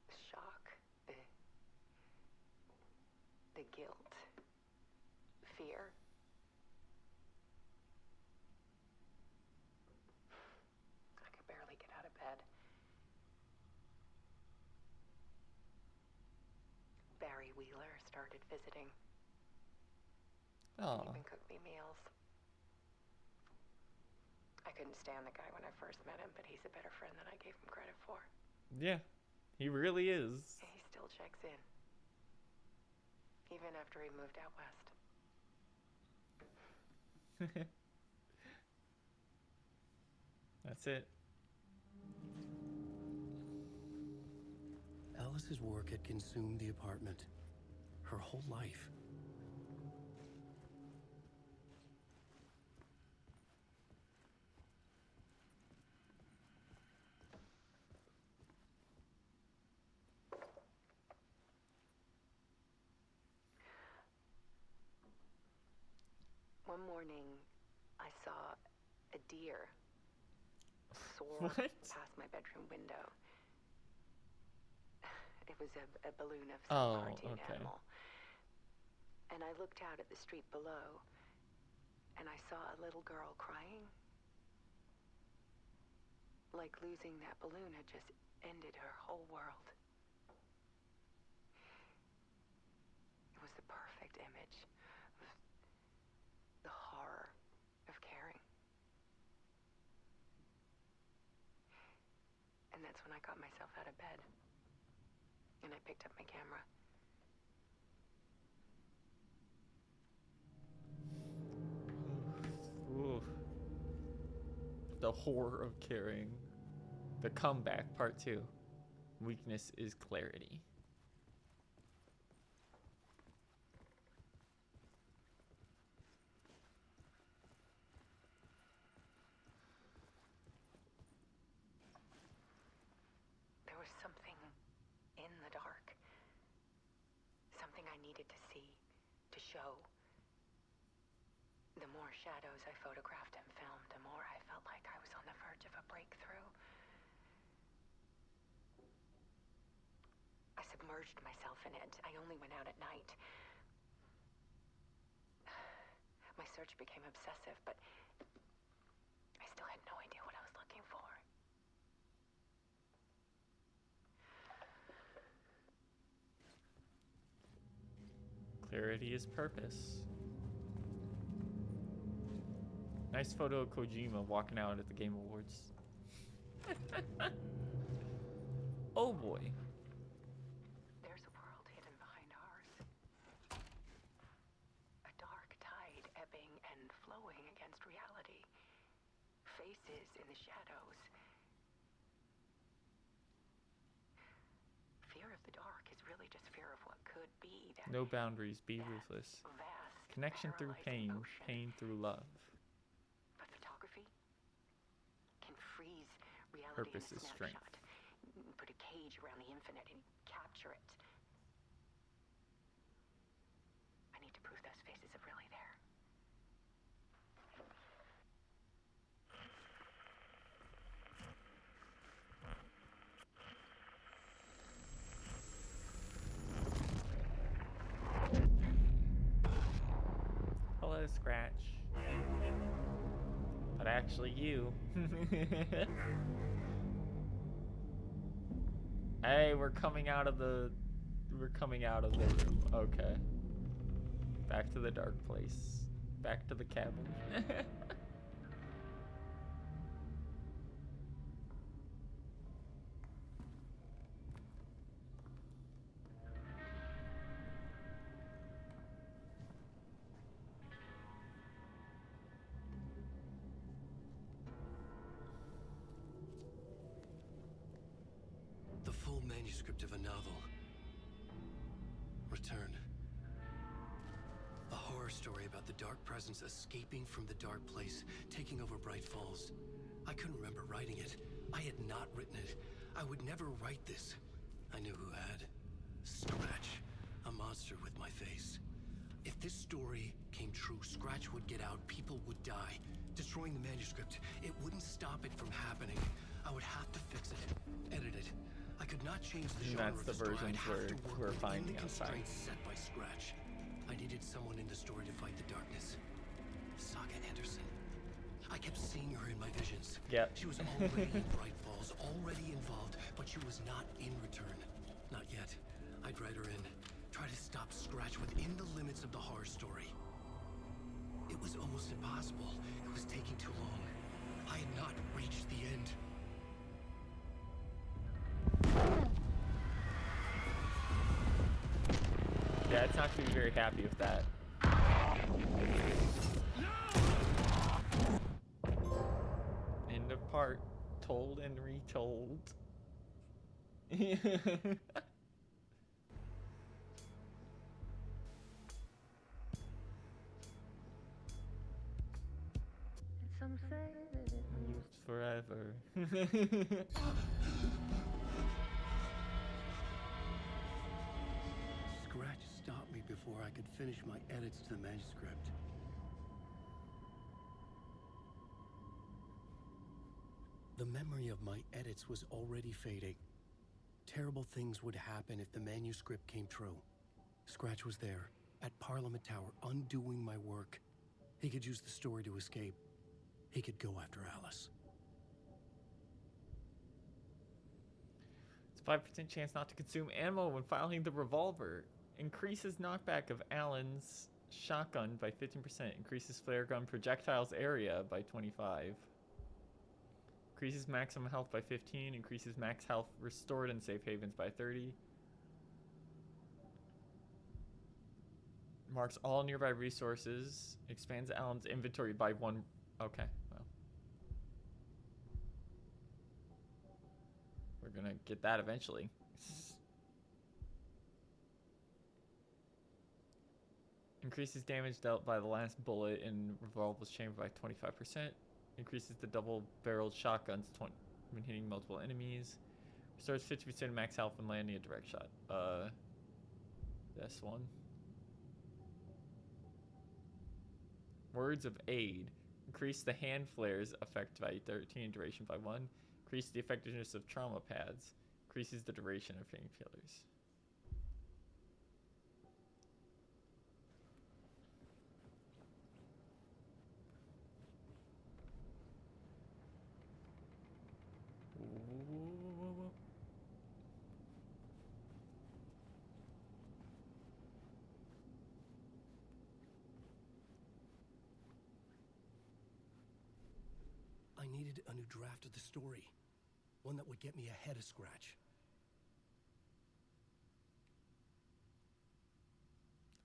the shock, the guilt, fear. I could barely get out of bed. Barry Wheeler started visiting. Oh. He even cooked me meals. I couldn't stand the guy when I first met him, but he's a better friend than I gave him credit for. Yeah, he really is. He still checks in. Even after he moved out west. That's it. Alice's work had consumed the apartment. Her whole life. One morning, I saw a deer soar past my bedroom window. It was a balloon of some cartoon animal. And I looked out at the street below, and I saw a little girl crying. Like losing that balloon had just ended her whole world. It was the perfect image of the horror of caring. And that's when I got myself out of bed. And I picked up my camera. Ooh. The horror of caring. The comeback, part 2. Weakness is clarity. There was something in the dark. Something I needed to see, to show. The more shadows I photographed and filmed, the more I felt like I was on the verge of a breakthrough. I submerged myself in it. I only went out at night. My search became obsessive, but I still had no idea what I was looking for. Clarity is purpose. Nice photo of Kojima walking out at the Game Awards. Oh boy. There's a world hidden behind ours. A dark tide ebbing and flowing against reality. Faces in the shadows. Fear of the dark is really just fear of what could be. No boundaries, be ruthless. Connection through pain, pain through love. But photography can freeze reality Purpose in a is strength. snapshot. Put a cage around the infinite and capture it. I need to prove those faces are really there. Hello, Scratch. But actually you. Hey, we're coming out of the room. Okay. Back to the dark place. Back to the cabin. The full manuscript of a novel. Return. A horror story about the dark presence escaping from the dark place, taking over Bright Falls. I couldn't remember writing it. I had not written it. I would never write this. I knew who had. Scratch. A monster with my face. If this story came true, Scratch would get out, people would die. Destroying the manuscript, it wouldn't stop it from happening. I would have to fix it, edit it. I could not change the genre That's of the story. I'd versions have to we're work within finding the outside. constraints set by Scratch. I needed someone in the story to fight the darkness. Saga Anderson. I kept seeing her in my visions. Yep. She was already in Bright Falls, already involved, but she was not in Return. Not yet. I'd write her in. Try to stop Scratch within the limits of the horror story. It was almost impossible. It was taking too long. I had not reached the end. Yeah, it's not gonna be very happy with that. End of part, told and retold. Some say that it Used forever. Scratch stopped me before I could finish my edits to the manuscript. The memory of my edits was already fading. Terrible things would happen if the manuscript came true. Scratch was there, at Parliament Tower, undoing my work. He could use the story to escape. He could go after Alice. It's a 5% chance not to consume ammo when filing the revolver. increases knockback of Alan's shotgun by 15%. Increases flare gun projectiles area by 25. Increases maximum health by 15. Increases max health restored in safe havens by 30. Marks all nearby resources. Expands Alan's inventory by 1. Okay, well. We're gonna get that eventually. Increases damage dealt by the last bullet in revolver's chamber by 25%. Increases the double-barreled shotguns when hitting multiple enemies. Restores 50% max health when landing a direct shot. This one. Words of aid. Increase the hand flares effect by 13, duration by 1. Increase the effectiveness of trauma pads. Increases the duration of painkillers. I needed a new draft of the story. One that would get me ahead of Scratch.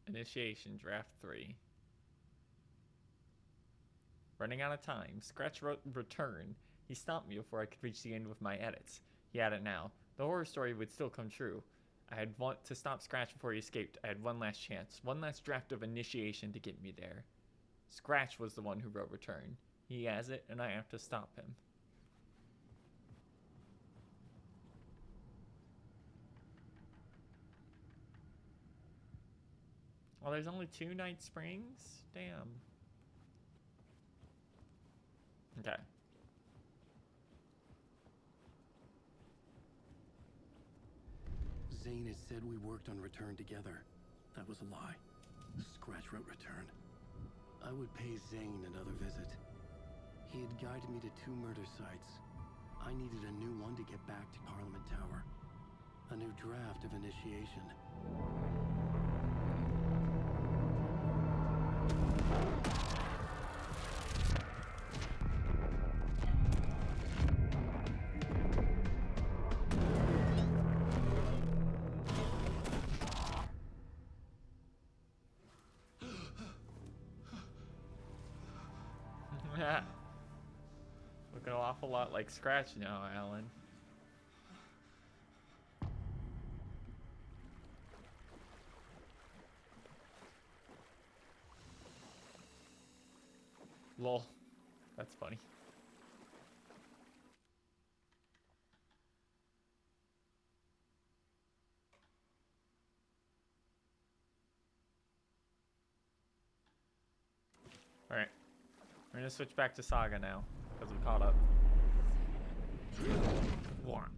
Initiation, draft 3. Running out of time. Scratch wrote return. He stopped me before I could reach the end with my edits. He had it now. The horror story would still come true. I had want to stop Scratch before he escaped. I had one last chance. One last draft of initiation to get me there. Scratch was the one who wrote return. He has it, and I have to stop him. Oh, there's only 2 Night Springs? Damn. Okay. Zane had said we worked on Return together. That was a lie. Scratch wrote Return. I would pay Zane another visit. He had guided me to 2 murder sites. I needed a new one to get back to Parliament Tower. A new draft of initiation. Looking an awful lot like Scratch now, Alan. Lol. That's funny. Alright. We're gonna switch back to Saga now, because we caught up. One.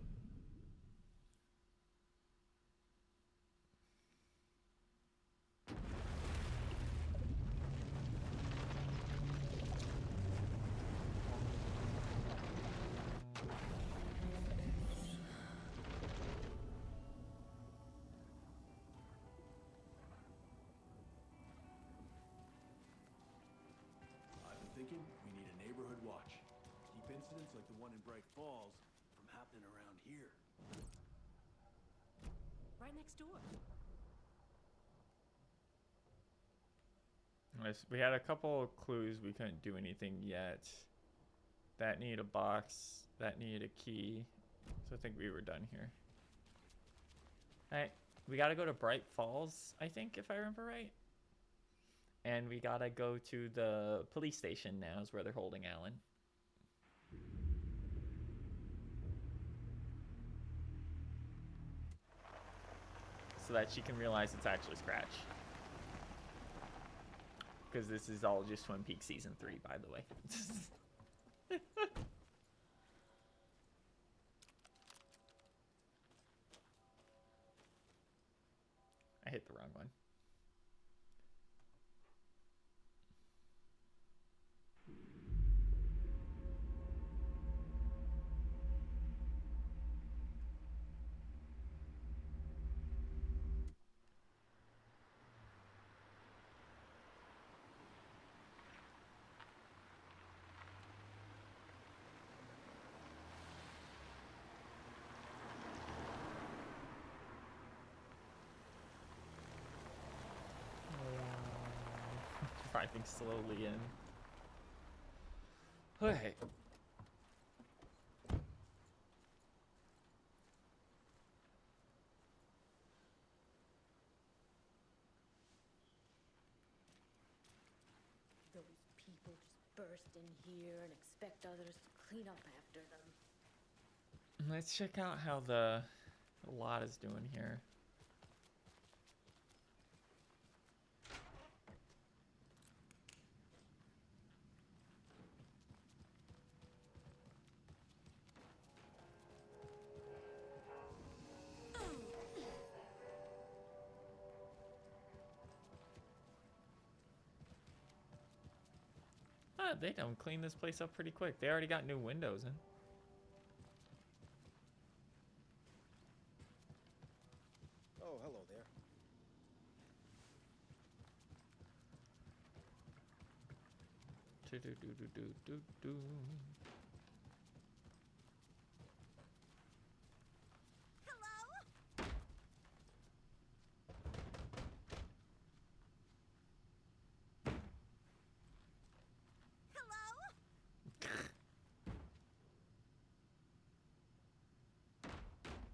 Thinking we need a neighborhood watch. Keep incidents like the one in Bright Falls from happening around here. Right next door. We had a couple of clues. We couldn't do anything yet. That needed a box. That needed a key. So I think we were done here. Alright. We gotta go to Bright Falls, I think, if I remember right. And we gotta go to the police station now, is where they're holding Alan. So that she can realize it's actually Scratch. Because this is all just Twin Peaks Season 3, by the way. I hit the wrong one. drifting slowly in. Okay. Those people just burst in here and expect others to clean up after them. Let's check out how the lot is doing here. They don't clean this place up pretty quick. They already got new windows in. Oh, hello there. Do do do do do do do.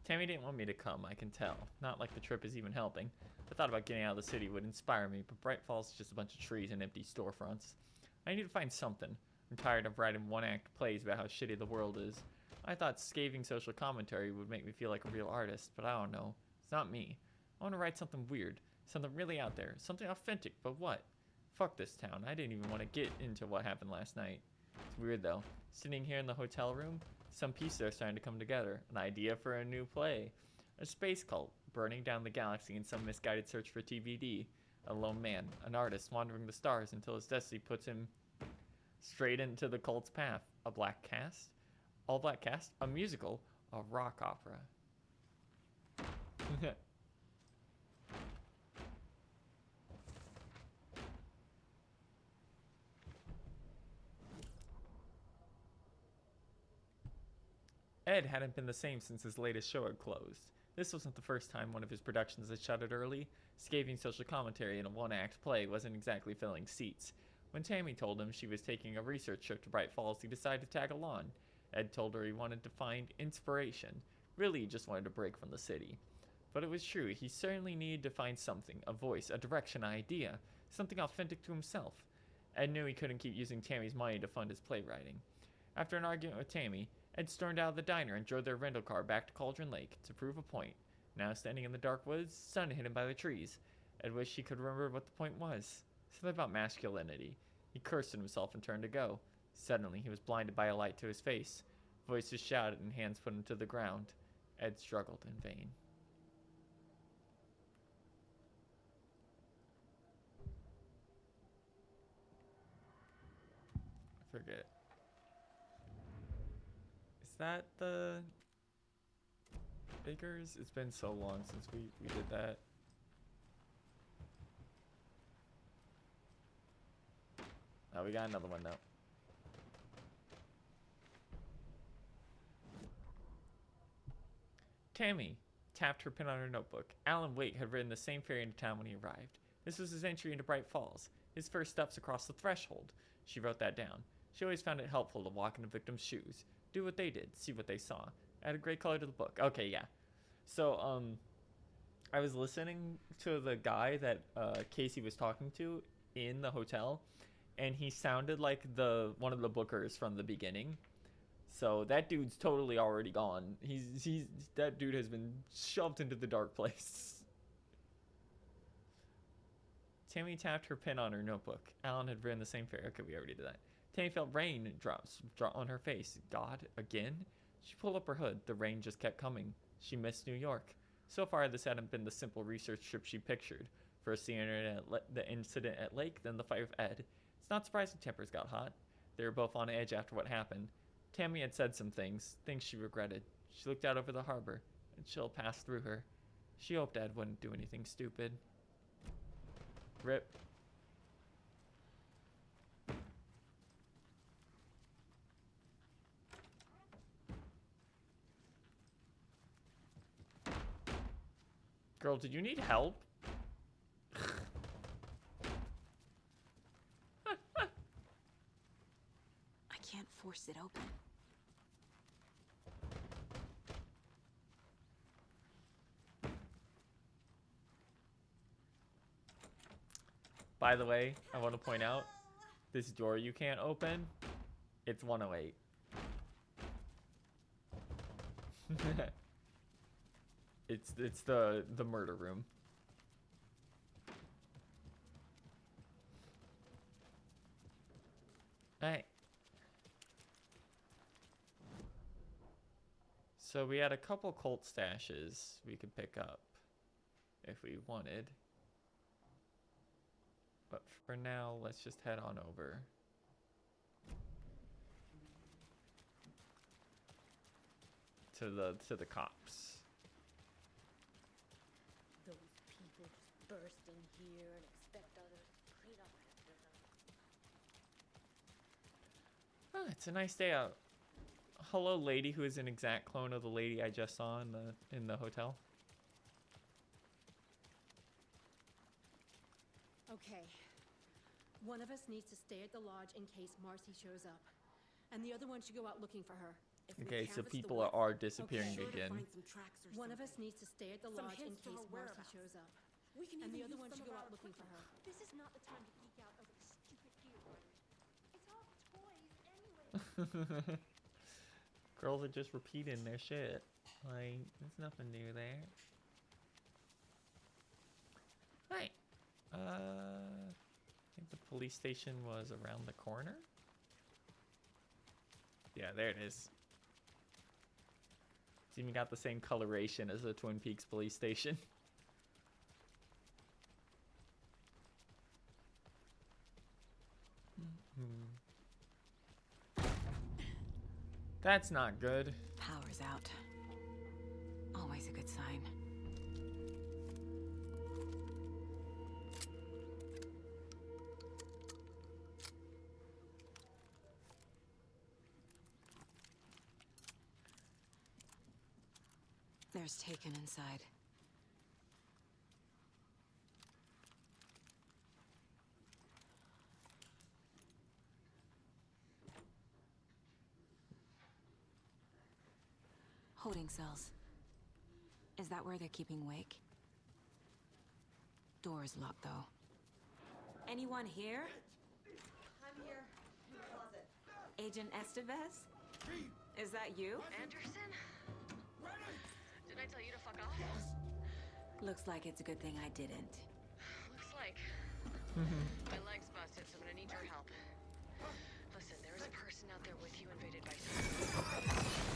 Tammy didn't want me to come, I can tell. Not like the trip is even helping. The thought about getting out of the city would inspire me, but Bright Falls is just a bunch of trees and empty storefronts. I need to find something. I'm tired of writing one-act plays about how shitty the world is. I thought scathing social commentary would make me feel like a real artist, but I don't know. It's not me. I want to write something weird. Something really out there. Something authentic, but what? Fuck this town. I didn't even want to get into what happened last night. It's weird though. Sitting here in the hotel room, some pieces are starting to come together. An idea for a new play. A space cult burning down the galaxy in some misguided search for TVD. A lone man, an artist wandering the stars until his destiny puts him straight into the cult's path. A black cast? All black cast? A musical? A rock opera. Ed hadn't been the same since his latest show had closed. This wasn't the first time one of his productions had shuttered early. Scathing social commentary in a one-act play wasn't exactly filling seats. When Tammy told him she was taking a research trip to Bright Falls, he decided to tag along. Ed told her he wanted to find inspiration. Really, he just wanted to break from the city. But it was true, he certainly needed to find something, a voice, a direction, an idea, something authentic to himself. Ed knew he couldn't keep using Tammy's money to fund his playwriting. After an argument with Tammy, Ed stormed out of the diner and drove their rental car back to Cauldron Lake to prove a point. Now standing in the dark woods, sun hidden by the trees. Ed wished he could remember what the point was. Something about masculinity. He cursed at himself and turned to go. Suddenly, he was blinded by a light to his face. Voices shouted and hands put him to the ground. Ed struggled in vain. I forget. Is that the Bakers? It's been so long since we did that. Oh, we got another one though. Tammy tapped her pen on her notebook. Alan Wake had ridden the same ferry into town when he arrived. This was his entry into Bright Falls, his first steps across the threshold. She wrote that down. She always found it helpful to walk in the victim's shoes, do what they did, see what they saw. Add a great color to the book. Okay, yeah. So, I was listening to the guy that Casey was talking to in the hotel, and he sounded like one of the bookers from the beginning. So that dude's totally already gone. That dude has been shoved into the dark place. Tammy tapped her pen on her notebook. Alan had written the same ferry. Okay, we already did that. Tammy felt rain drops on her face. God, again? She pulled up her hood. The rain just kept coming. She missed New York. So far, this hadn't been the simple research trip she pictured. First the incident at Lake, then the fight with Ed. It's not surprising tempers got hot. They were both on edge after what happened. Tammy had said some things she regretted. She looked out over the harbor. A chill passed through her. She hoped Ed wouldn't do anything stupid. Rip. Girl, did you need help? force it open. By the way, I want to point out, this door you can't open, it's 108. It's the murder room. Alright. So we had a couple cult stashes we could pick up if we wanted. But for now, let's just head on over. To the cops. Those people just burst in here and expect others to clean up after them. Oh, it's a nice day out. Hello, lady who is an exact clone of the lady I just saw in the hotel. Okay. One of us needs to stay at the lodge in case Marcy shows up. And the other one should go out looking for her. If we Okay, so canvass the people woods- are disappearing Okay. again. One of us needs to stay at the Some lodge in hints to case her Marcy whereabouts. shows up. We can And even the other use one some should of go our out looking for her. equipment. This is not the time to geek out over the stupid gear one. It's all toys anyway. Girls are just repeating their shit. Like, there's nothing new there. Right. I think the police station was around the corner. Yeah, there it is. It's even got the same coloration as the Twin Peaks police station. That's not good. Power's out. Always a good sign. There's Taken inside. Holding cells. Is that where they're keeping Wake? Door's locked, though. Anyone here? I'm here, in the closet. Agent Estevez? Is that you? Anderson? Did I tell you to fuck off? Looks like it's a good thing I didn't. Looks like. My leg's busted, so I'm gonna need your help. Listen, there is a person out there with you invaded by something.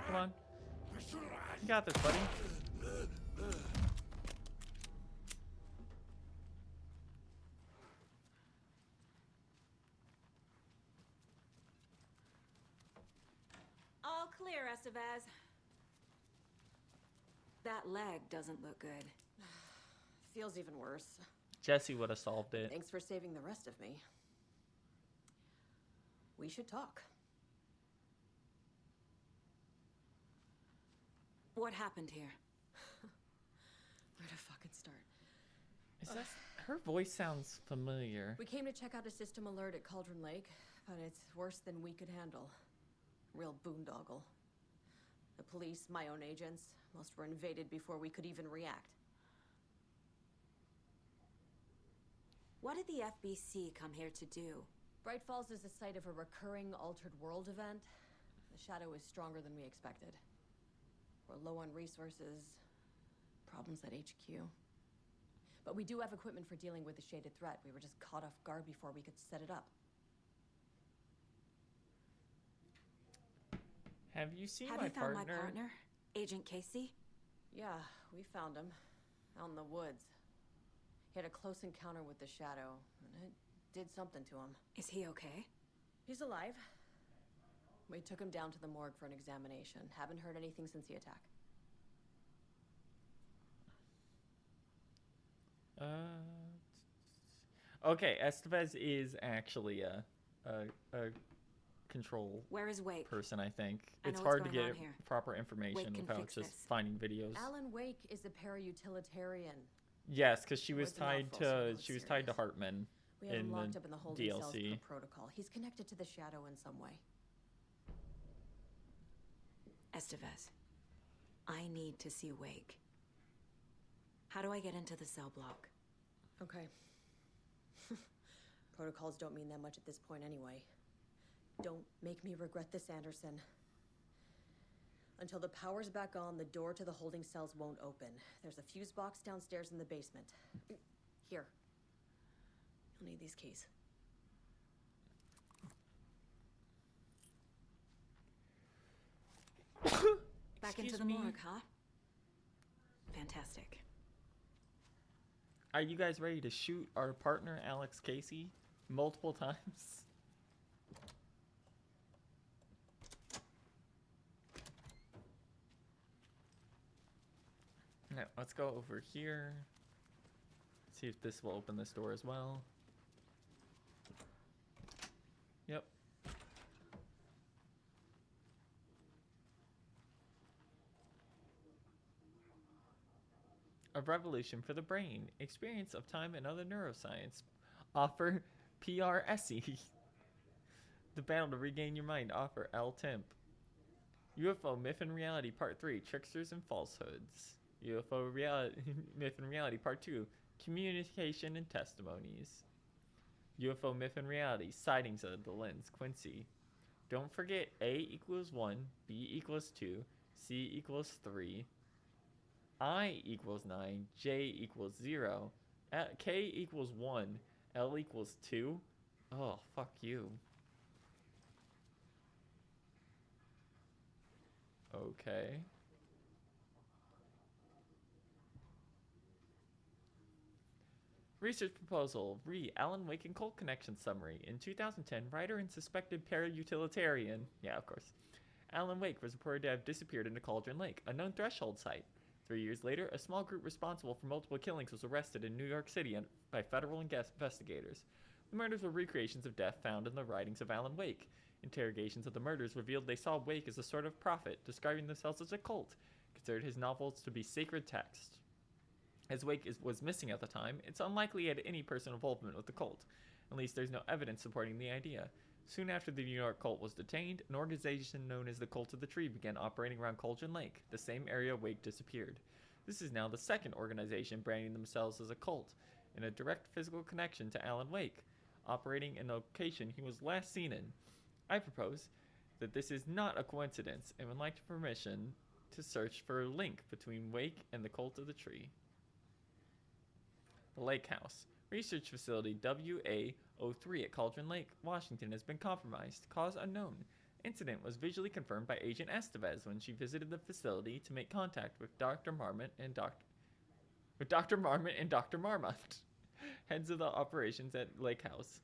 Come on. You got this, buddy. All clear, Estevez. That leg doesn't look good. Feels even worse. Jesse would have solved it. Thanks for saving the rest of me. We should talk. What happened here? Where to fucking start? Is that her voice sounds familiar? We came to check out a system alert at Cauldron Lake, but it's worse than we could handle. Real boondoggle. The police, my own agents, most were invaded before we could even react. What did the FBC come here to do? Bright Falls is the site of a recurring Altered World event. The Shadow is stronger than we expected. We're low on resources, problems at HQ. But we do have equipment for dealing with the shaded threat. We were just caught off guard before we could set it up. Have you seen Have my you found partner? my partner, Agent Casey? Yeah, we found him. Out in the woods. He had a close encounter with the Shadow, and it did something to him. Is he okay? He's alive. We took him down to the morgue for an examination. Haven't heard anything since the attack. Okay, Estevez is actually a control Where is Wake? person, I think. I It's know hard what's to going get on here. proper information Wake can without fix just this. finding videos. Alan Wake is a para-utilitarian. Yes, because she was Words a mouthful, so tied it's to serious. Hartman We have him in locked the up in the holding cells DLC. per protocol. He's connected to the Shadow in some way. Estevez, I need to see Wake. How do I get into the cell block? Okay. Protocols don't mean that much at this point anyway. Don't make me regret this, Anderson. Until the power's back on, the door to the holding cells won't open. There's a fuse box downstairs in the basement. Here. You'll need these keys. Back into the morgue, huh? Fantastic. Are you guys ready to shoot our partner, Alex Casey, multiple times? Now, let's go over here. See if this will open this door as well. Yep. A revolution for the brain. Experience of time and other neuroscience. Offer PRSE. The battle to regain your mind. Offer L Temp. UFO Myth and Reality Part 3. Tricksters and Falsehoods. UFO Myth and Reality Part 2. Communication and Testimonies. UFO Myth and Reality. Sightings of the Lens. Quincy. Don't forget A equals 1, B equals 2, C equals 3, I equals 9, J equals 0, K equals 1, L equals 2. Oh, fuck you. Okay. Research proposal. Alan Wake and Cult Connection Summary. In 2010, writer and suspected para-utilitarian. Yeah, of course. Alan Wake was reported to have disappeared into Cauldron Lake, a known threshold site. 3 years later, a small group responsible for multiple killings was arrested in New York City by federal investigators. The murders were recreations of death found in the writings of Alan Wake. Interrogations of the murders revealed they saw Wake as a sort of prophet, describing themselves as a cult, considered his novels to be sacred text. As Wake was missing at the time, it's unlikely he had any personal involvement with the cult. At least there's no evidence supporting the idea. Soon after the New York cult was detained, an organization known as the Cult of the Tree began operating around Cauldron Lake, the same area Wake disappeared. This is now the second organization branding themselves as a cult, in a direct physical connection to Alan Wake, operating in a location he was last seen in. I propose that this is not a coincidence and would like permission to search for a link between Wake and the Cult of the Tree. The Lake House. Research facility WA-03 at Cauldron Lake, Washington has been compromised. Cause unknown. Incident was visually confirmed by Agent Estevez when she visited the facility to make contact with Dr. Marmot and Dr. Marmot, heads of the operations at Lake House.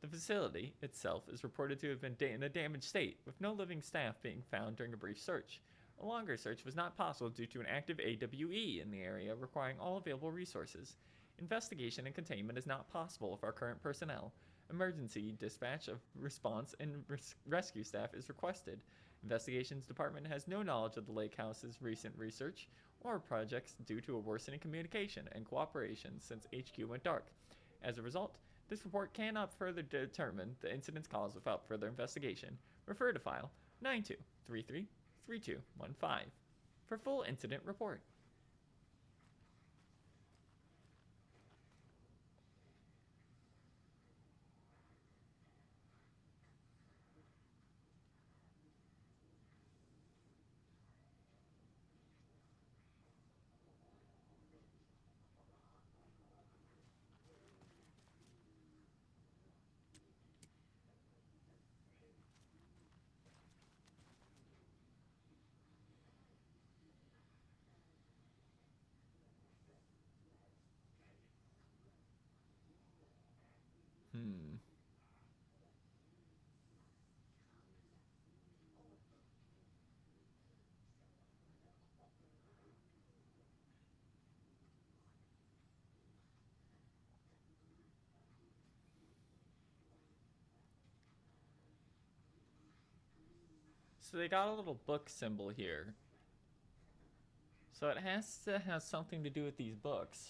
The facility itself is reported to have been in a damaged state, with no living staff being found during a brief search. A longer search was not possible due to an active AWE in the area, requiring all available resources. Investigation and containment is not possible with our current personnel. Emergency dispatch of response and rescue staff is requested. Investigations Department has no knowledge of the Lake House's recent research or projects due to a worsening communication and cooperation since HQ went dark. As a result, this report cannot further determine the incident's cause without further investigation. Refer to file 92333215 for full incident report. So they got a little book symbol here. So it has to have something to do with these books.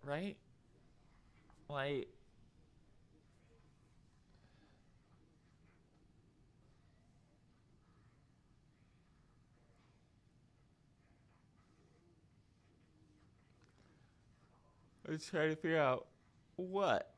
Right? Like... Let's try to figure out what.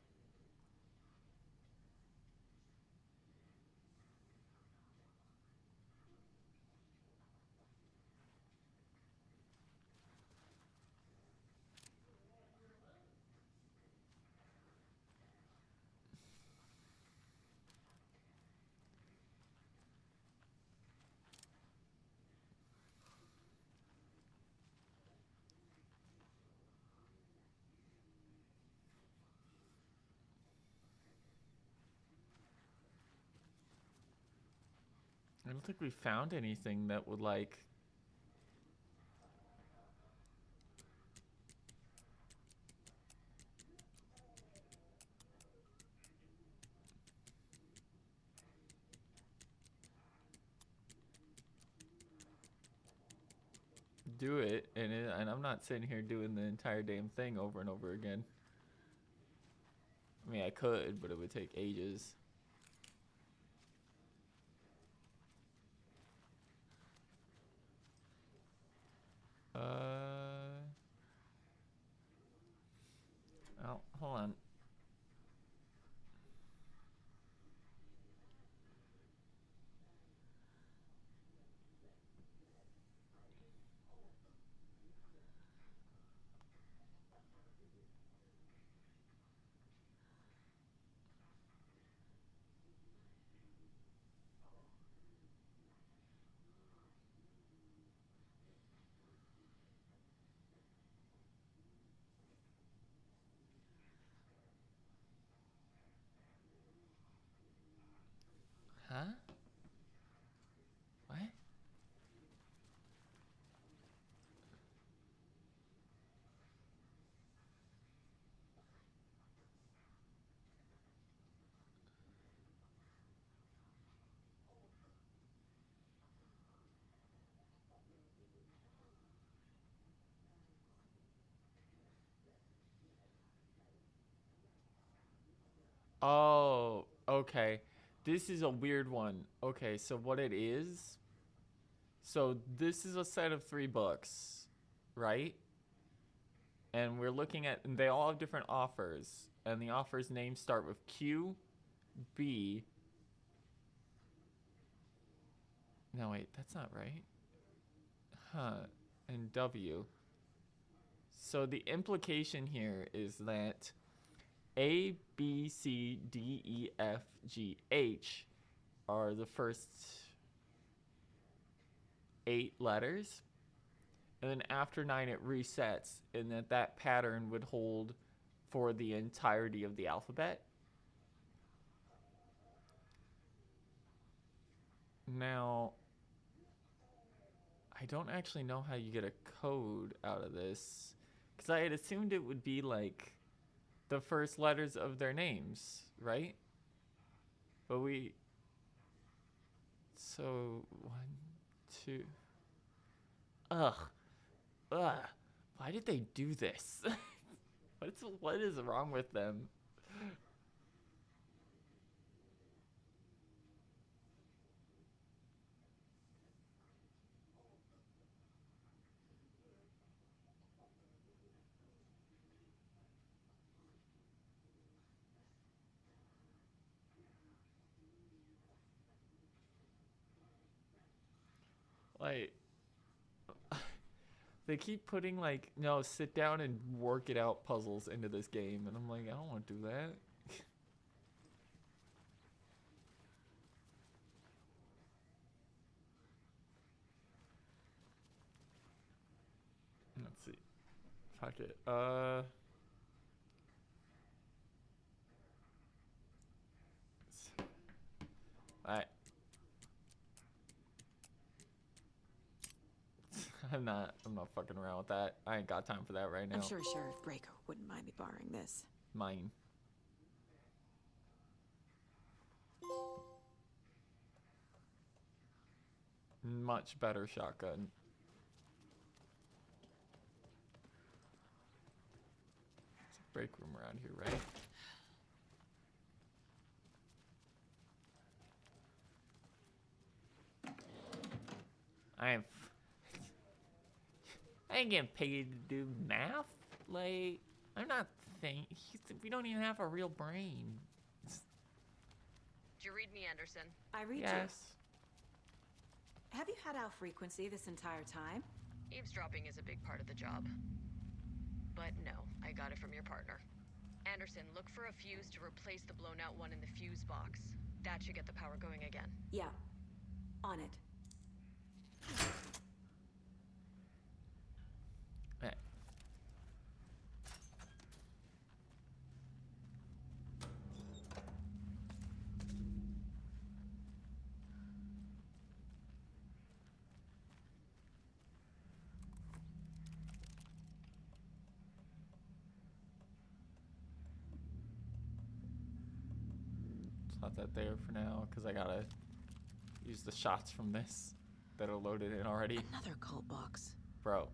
I don't think we found anything that would like... do it, and I'm not sitting here doing the entire damn thing over and over again. I mean, I could, but it would take ages. Oh, hold on. Huh? What? Oh, okay. This is a weird one. Okay, so what it is... So this is a set of 3 books, right? And we're looking at... And they all have different authors. And the authors' names start with Q, B... No, wait, that's not right. Huh. And W. So the implication here is that A, B, C, D, E, F, G, H are the first 8 letters. And then after 9 it resets, and that pattern would hold for the entirety of the alphabet. Now, I don't actually know how you get a code out of this, because I had assumed it would be like the first letters of their names, right? But so 1, 2. Ugh. Why did they do this? What is wrong with them? Like, they keep putting like, no, sit down and work it out puzzles into this game, and I'm like, I don't want to do that. Let's see. Fuck it. Alright. I'm not fucking around with that. I ain't got time for that right now. I'm sure Sheriff Draco wouldn't mind me borrowing this. Mine. much better shotgun. There's a break room around here, right? I ain't getting paid to do math. Like, I'm not thinking. We don't even have a real brain. Did you read me, Anderson? I read you. Yes. Have you had our frequency this entire time? Eavesdropping is a big part of the job. But no, I got it from your partner. Anderson, look for a fuse to replace the blown out one in the fuse box. That should get the power going again. Yeah. On it. Right. Let's let that there for now, because I gotta use the shots from this that are loaded in already. Another cult box. Bro.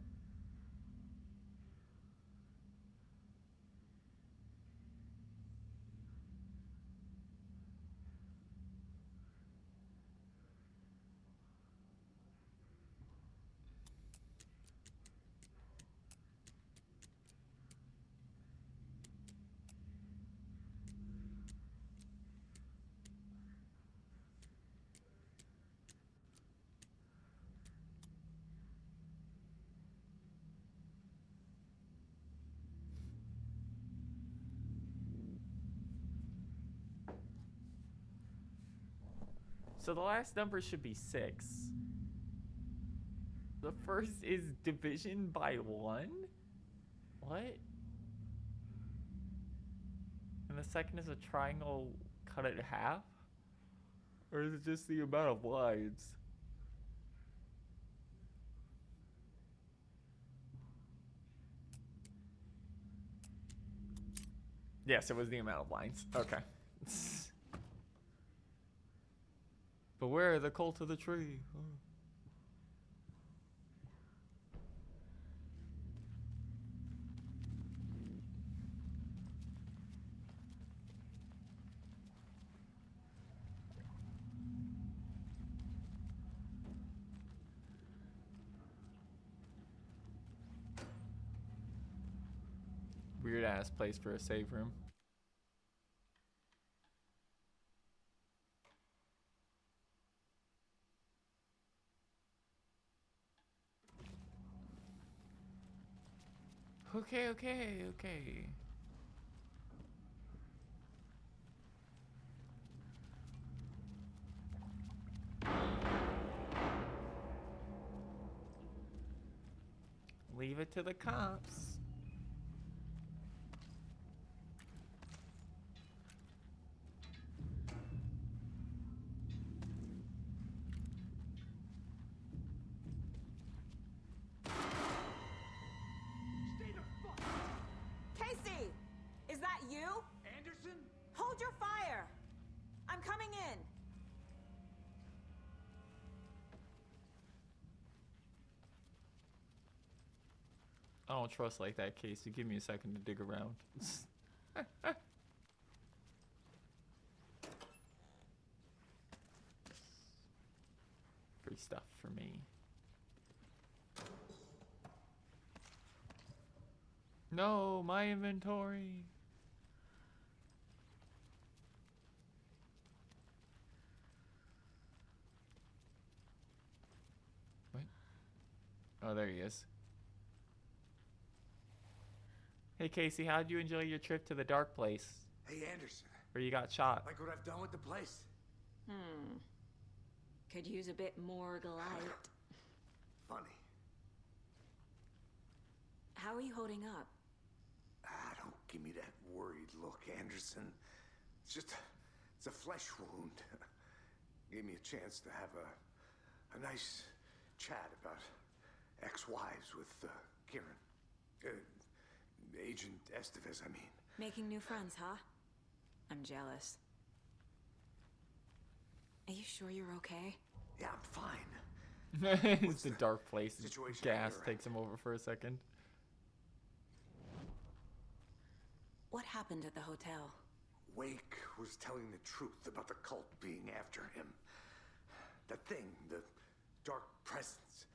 So the last number should be 6. The first is division by 1? What? And the second is a triangle cut in half? Or is it just the amount of lines? Yes, it was the amount of lines. Okay. Beware the cult of the tree. Oh. Weird ass place for a save room. Okay. Leave it to the cops. I don't trust like that, Casey. Give me a second to dig around. Free stuff for me. No, my inventory. Wait. Oh, there he is. Hey Casey, how'd you enjoy your trip to the dark place? Hey Anderson. Where you got shot? Like what I've done with the place? Could use a bit more light. Funny. How are you holding up? Don't give me that worried look, Anderson. It's a flesh wound. Gave me a chance to have a nice chat about ex-wives with Kieran. Agent Estevez, I mean. Making new friends, huh? I'm jealous. Are you sure you're okay? Yeah, I'm fine. It's the dark place. situation Gas on your takes him over for a second. What happened at the hotel? Wake was telling the truth about the cult being after him. That thing, the dark presence,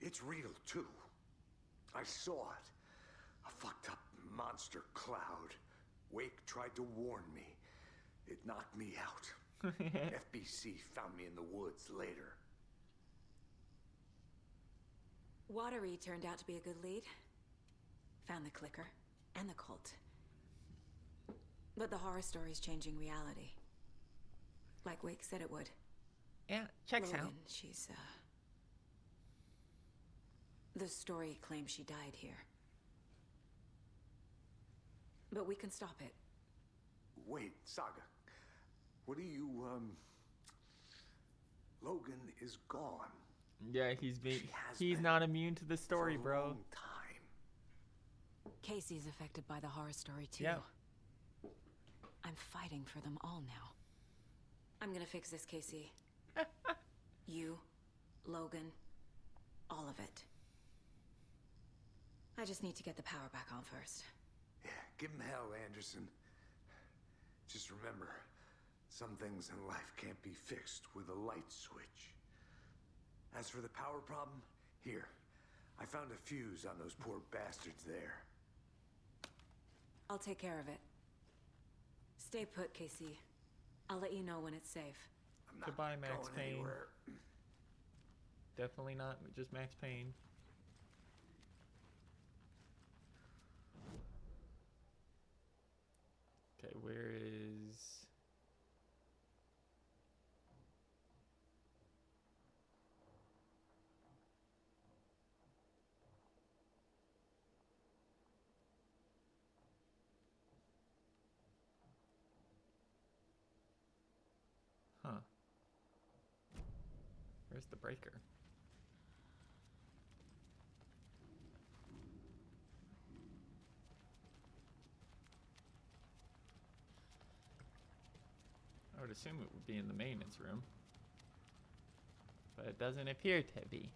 it's real too. I saw it. A fucked up monster cloud. Wake tried to warn me. It knocked me out. FBC found me in the woods later. Watery turned out to be a good lead. Found the clicker and the cult. But the horror story's changing reality. Like Wake said it would. Yeah, checks Logan, out. she's, the story claims she died here. But we can stop it. Wait, Saga. What do you, Logan is gone. Yeah, he's not immune to the story, bro. Casey's affected by the horror story too. Yeah. I'm fighting for them all now. I'm gonna fix this, Casey. You, Logan, all of it. I just need to get the power back on first. Yeah, give him hell, Anderson. Just remember, some things in life can't be fixed with a light switch. As for the power problem, here. I found a fuse on those poor bastards there. I'll take care of it. Stay put, Casey. I'll let you know when it's safe. I'm not Goodbye, Max going Payne. anywhere. Definitely not just Max Payne. Okay, where is... Huh. Where's the breaker? I would assume it would be in the maintenance room, but it doesn't appear to be.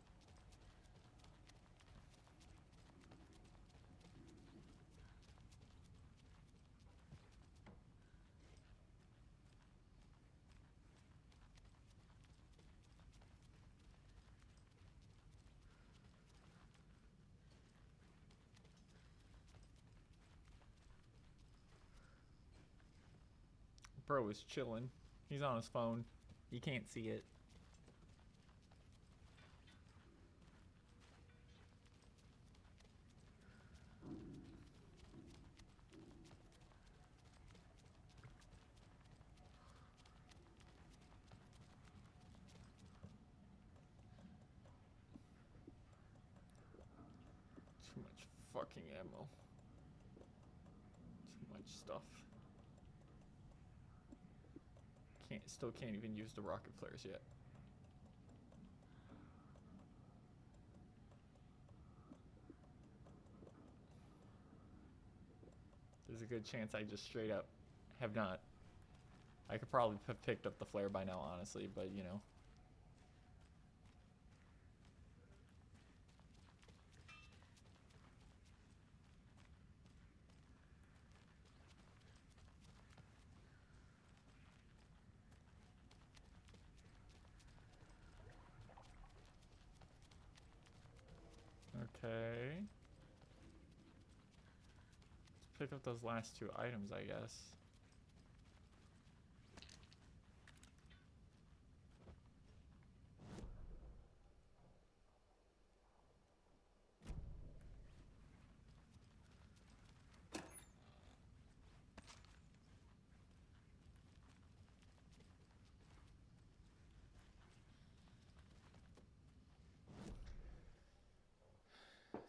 Bro is chilling. He's on his phone. You can't see it. Too much fucking ammo. Too much stuff. Still can't even use the rocket flares yet. There's a good chance I just straight up have not. I could probably have picked up the flare by now, honestly, but you know. Okay. Let's pick up those last two items, I guess.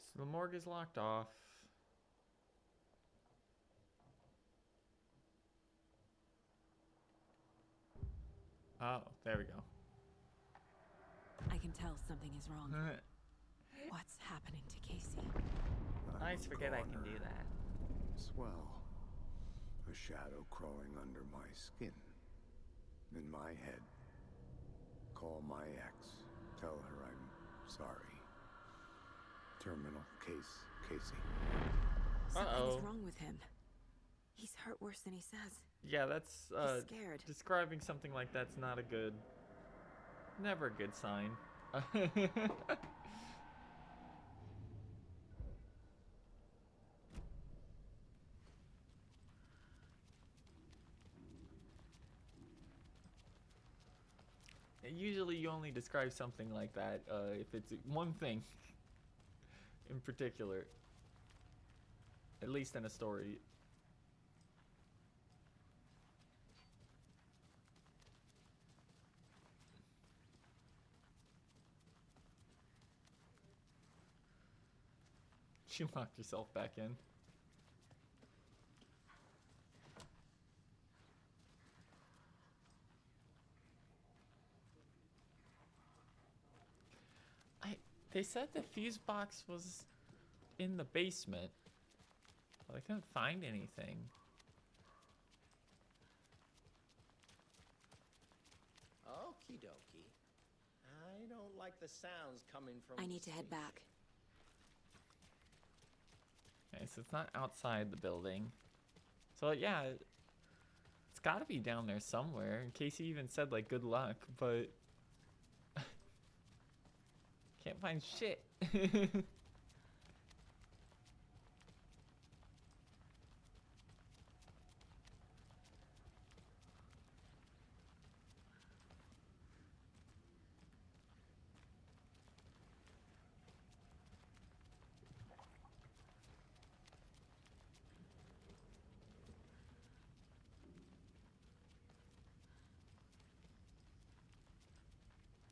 So the morgue is locked off. Oh, there we go. I can tell something is wrong. What's happening to Casey? I forget I can do that. Swell. A shadow crawling under my skin. In my head. Call my ex. Tell her I'm Uh-oh. Something's wrong with him. He's hurt worse than he says. Yeah, that's He's scared. describing something like that's not a good, never a good sign. Usually you only describe something like that if it's one thing in particular, at least in a story. You locked yourself back in. They said the fuse box was in the basement, but I couldn't find anything. Okie dokie. I don't like the sounds coming from. I need to head back. Okay, so it's not outside the building. So yeah, it's gotta be down there somewhere. In case he even said like good luck, but can't find shit.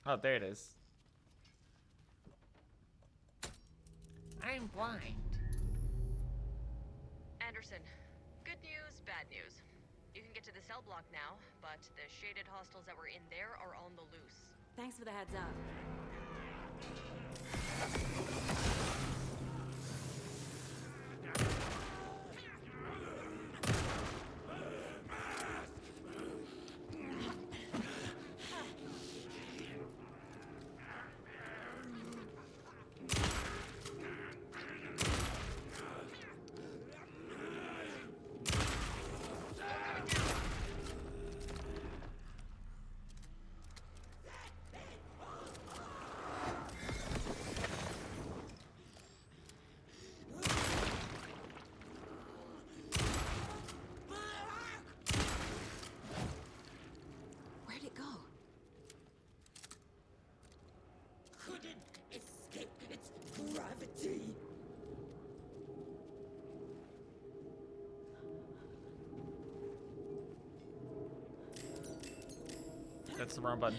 Oh, there it is. I'm blind. Anderson, good news, bad news. You can get to the cell block now, but the shaded hostiles that were in there are on the loose. Thanks for the heads up. Where'd it go? Couldn't escape its gravity. That's the wrong button.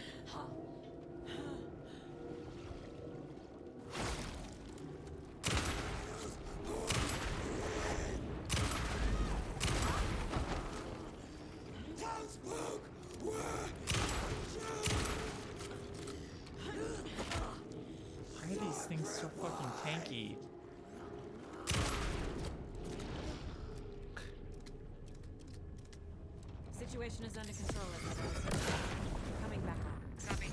Why are these things so fucking tanky? Situation is under control, everybody. Coming back on. Copy.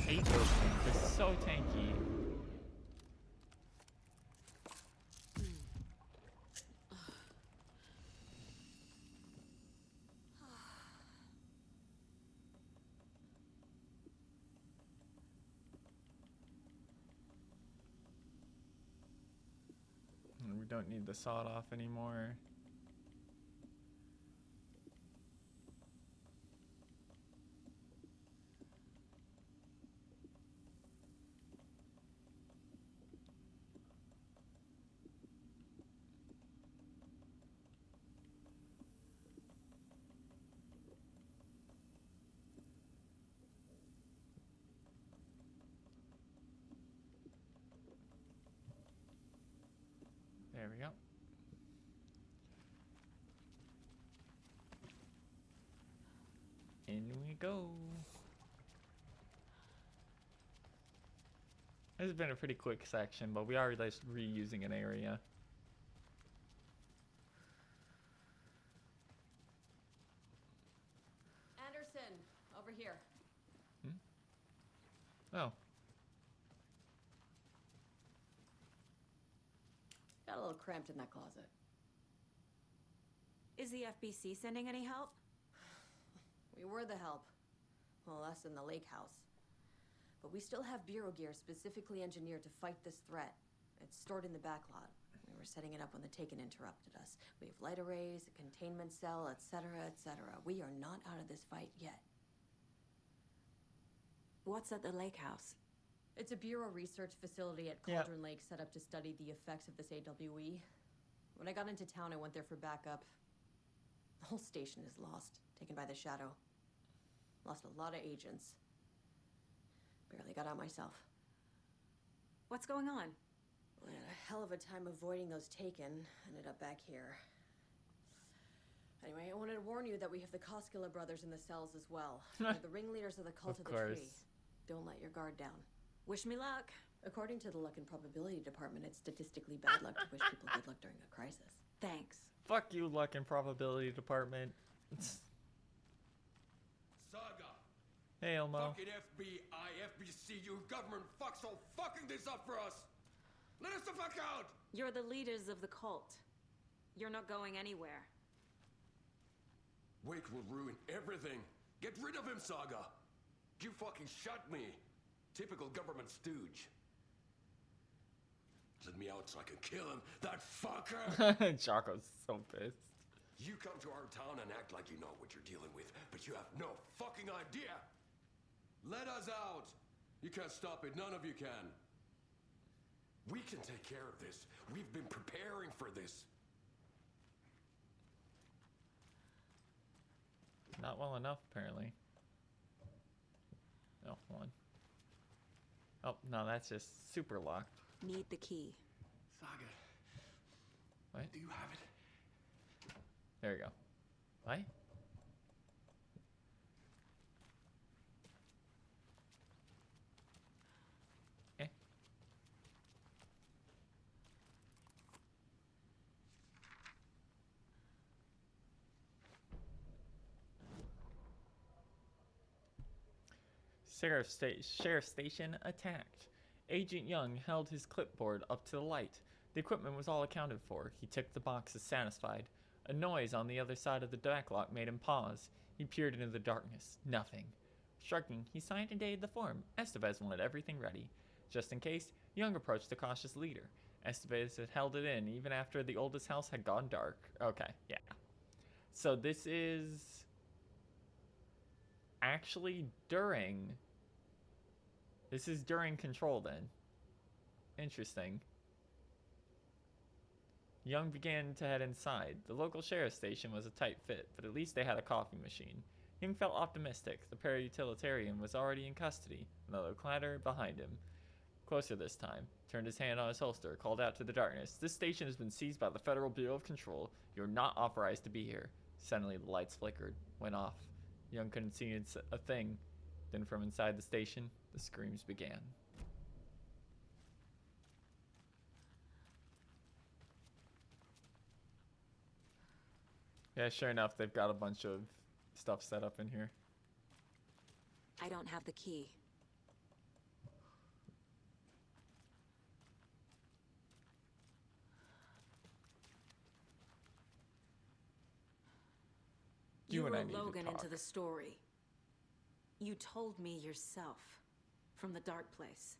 Hate those things. They're so tanky. We don't need the sawed off anymore. There we go. In we go. This has been a pretty quick section, but we are just reusing an area. Anderson, over here. Oh. little cramped in that closet. Is the FBC sending any help? We were the help. Well, us in the lake house. But we still have Bureau gear specifically engineered to fight this threat. It's stored in the back lot. We were setting it up when the Taken interrupted us. We have light arrays, a containment cell, etc., etc. We are not out of this fight yet. What's at the lake house? It's a Bureau research facility at Yep. Cauldron Lake set up to study the effects of this AWE. When I got into town, I went there for backup. The whole station is lost, taken by the Shadow. Lost a lot of agents. Barely got out myself. What's going on? We had a hell of a time avoiding those Taken. Ended up back here. Anyway, I wanted to warn you that we have the Koskela brothers in the cells as well. They're the ringleaders of the Cult of the Tree. Don't let your guard down. Wish me luck. According to the Luck and Probability Department, it's statistically bad luck to wish people good luck during a crisis. Thanks. Fuck you, Luck and Probability Department. Saga! Hey, Elmo. Fucking FBI, FBC, your government fucks all fucking this up for us! Let us the fuck out! You're the leaders of the cult. You're not going anywhere. Wake will ruin everything. Get rid of him, Saga! You fucking shot me! Typical government stooge. Let me out so I can kill him, that fucker! Jocko's so pissed. You come to our town and act like you know what you're dealing with, but you have no fucking idea! Let us out! You can't stop it, none of you can. We can take care of this. We've been preparing for this. Not well enough, apparently. Oh, hold on. Oh, no, that's just super locked. Need the key. Saga. What? Do you have it? There you go. What? Eh. Sheriff Station attacked. Agent Young held his clipboard up to the light. The equipment was all accounted for. He ticked the boxes satisfied. A noise on the other side of the backlock made him pause. He peered into the darkness. Nothing. Shrugging, he signed and dated the form. Estevez wanted everything ready. Just in case, Young approached the cautious leader. Estevez had held it in even after the oldest house had gone dark. Okay, yeah. So this is actually during... This is during Control then. Interesting. Young began to head inside. The local sheriff's station was a tight fit, but at least they had a coffee machine. Young felt optimistic. The para-utilitarian was already in custody. Another clatter behind him. Closer this time. Turned his hand on his holster, called out to the darkness. This station has been seized by the Federal Bureau of Control. You're not authorized to be here. Suddenly the lights flickered, went off. Young couldn't see a thing. Then from inside the station, the screams began. Yeah, sure enough, they've got a bunch of stuff set up in here. I don't have the key. You and I wrote need to Logan talk. into the story. You told me yourself from the dark place.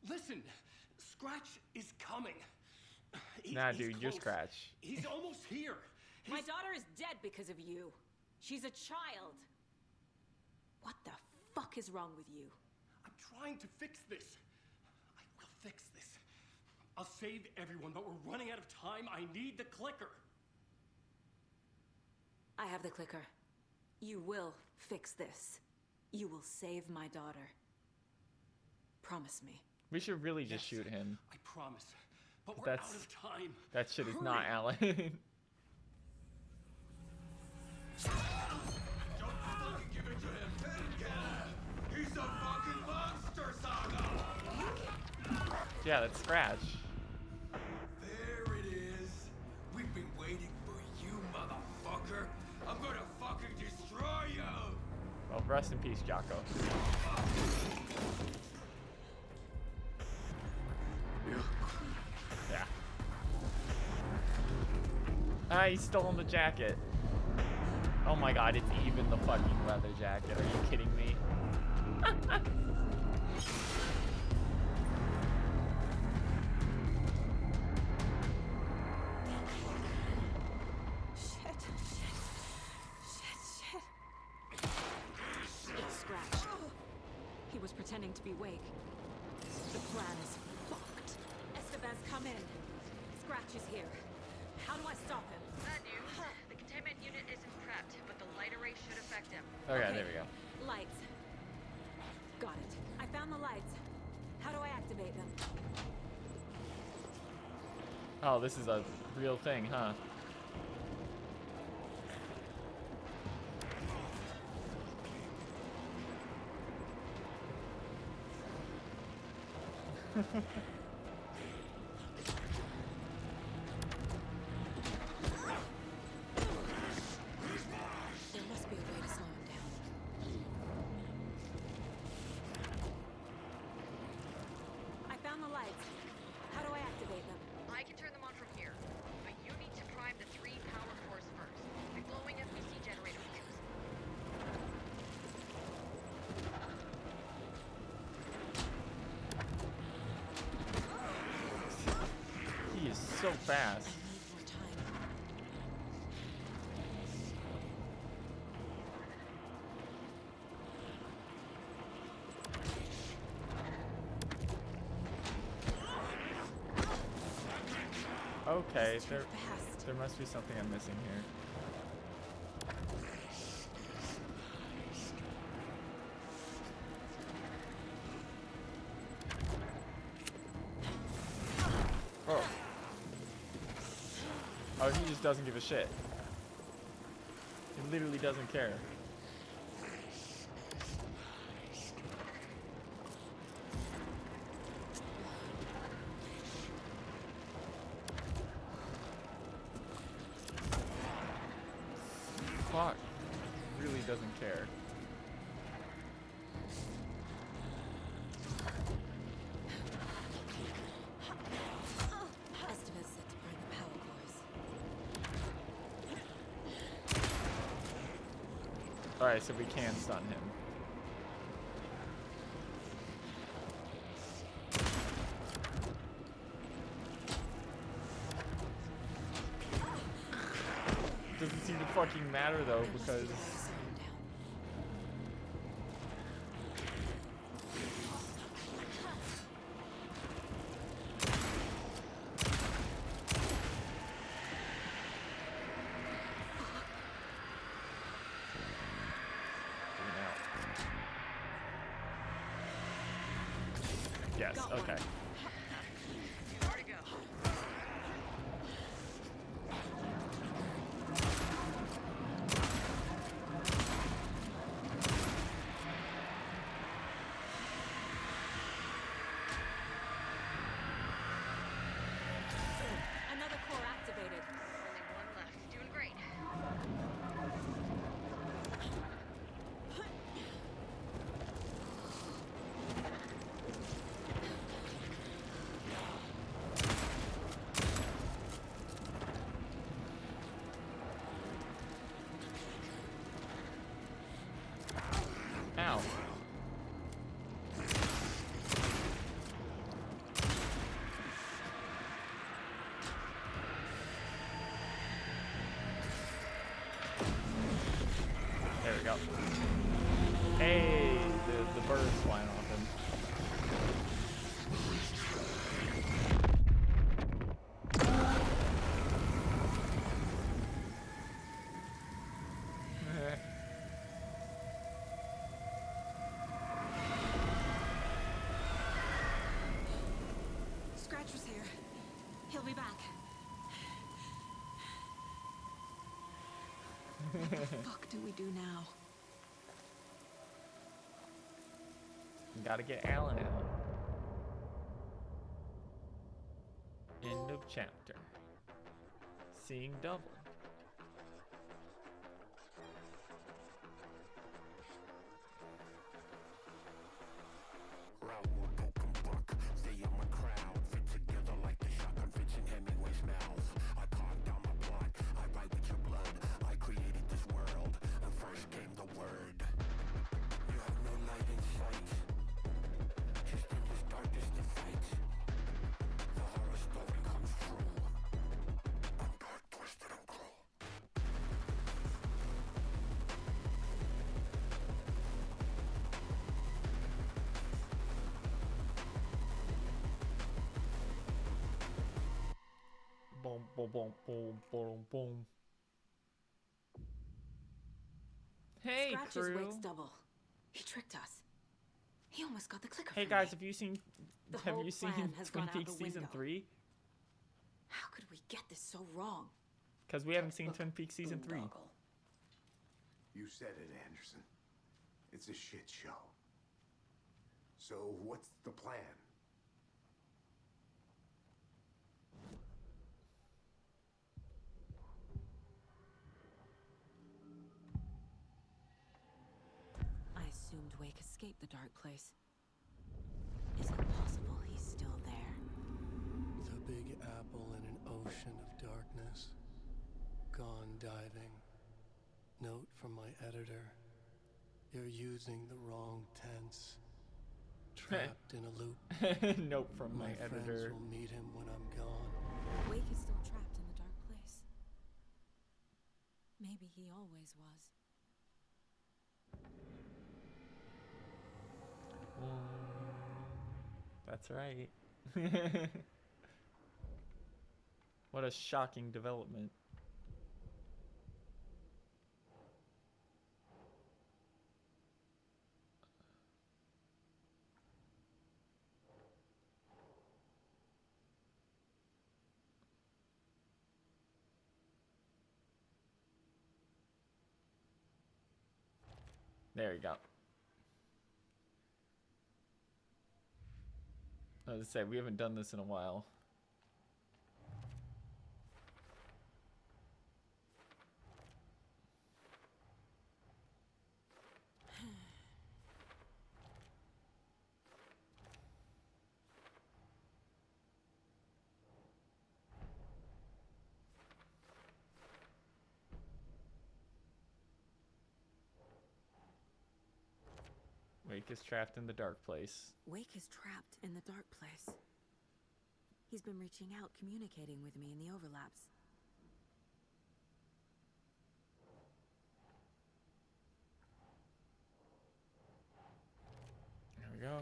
Listen, Scratch is coming. Nah, He's dude, you're close. Scratch. He's almost here. My daughter is dead because of you. She's a child. What the fuck is wrong with you? I'm trying to fix this. I will fix this. I'll save everyone, but we're running out of time. I need the clicker. I have the clicker. You will fix this. You will save my daughter. Promise me. We should really just shoot him. I promise. But we're That's- out of time. That shit is Hurry. not Alan. Don't fucking give it to him! He's a fucking monster, Saga! Yeah, that's Scratch. There it is. We've been waiting for you, motherfucker. I'm gonna fucking destroy you! Well, rest in peace, Jocko. Yeah. He's stolen the jacket. Oh my god, it's even the fucking leather jacket. Are you kidding me? It's Scratch. He was pretending to be Wake. The plan is fucked. Estevez, come in. Scratch is here. How do I stop him? Bad news. The containment unit isn't prepped, but the light array should affect him. Okay, there we go. Lights. Got it. I found the lights. How do I activate them? Oh, this is a real thing, huh? There must be a way to slow him down. I found the lights. How do I activate them? I can turn them on from here, but you need to prime the 3 power cores first. The glowing FBC generator we use. He is so fast. Okay, there must be something I'm missing here. Oh. Oh, he just doesn't give a shit. He literally doesn't care. Fuck. Really doesn't care. Estevez said to prime the power cores. Alright, so we can stun him. Doesn't seem to fucking matter though, because yes, okay. Where to go? Another core activated. Only one left. Doing great. Ow. There we go. Hey, the bird's flying off him. Scratch was here. He'll be back. What the fuck do we do now? Gotta get Alan out. End of chapter. Seeing double. Stay on my crowd, fit together like the shotgun fits in Hemingway's mouth. I carved out my plot, I write boom, boom, boom, boom, boom. Hey, Scratch crew. is Wake's double. He tricked us. He almost got the clicker. Hey from guys, me. have you seen The whole plan has Twin gone out Peaks the season window. 3? How could we get this so wrong? Because we haven't seen Twin Peaks season 3. You said it, Anderson. It's a shit show. So what's the plan? I assumed Wake escaped the dark place. Is it possible he's still there? The Big Apple in an ocean of darkness. Gone diving. Note from my editor. You're using the wrong tense. Trapped in a loop. Note from my friends editor. will meet him when I'm gone. Wake is still trapped in the dark place. Maybe he always was. That's right. What a shocking development. There you go. As I said, we haven't done this in a while. Wake is trapped in the dark place. Wake is trapped in the dark place. He's been reaching out, communicating with me in the overlaps. There we go.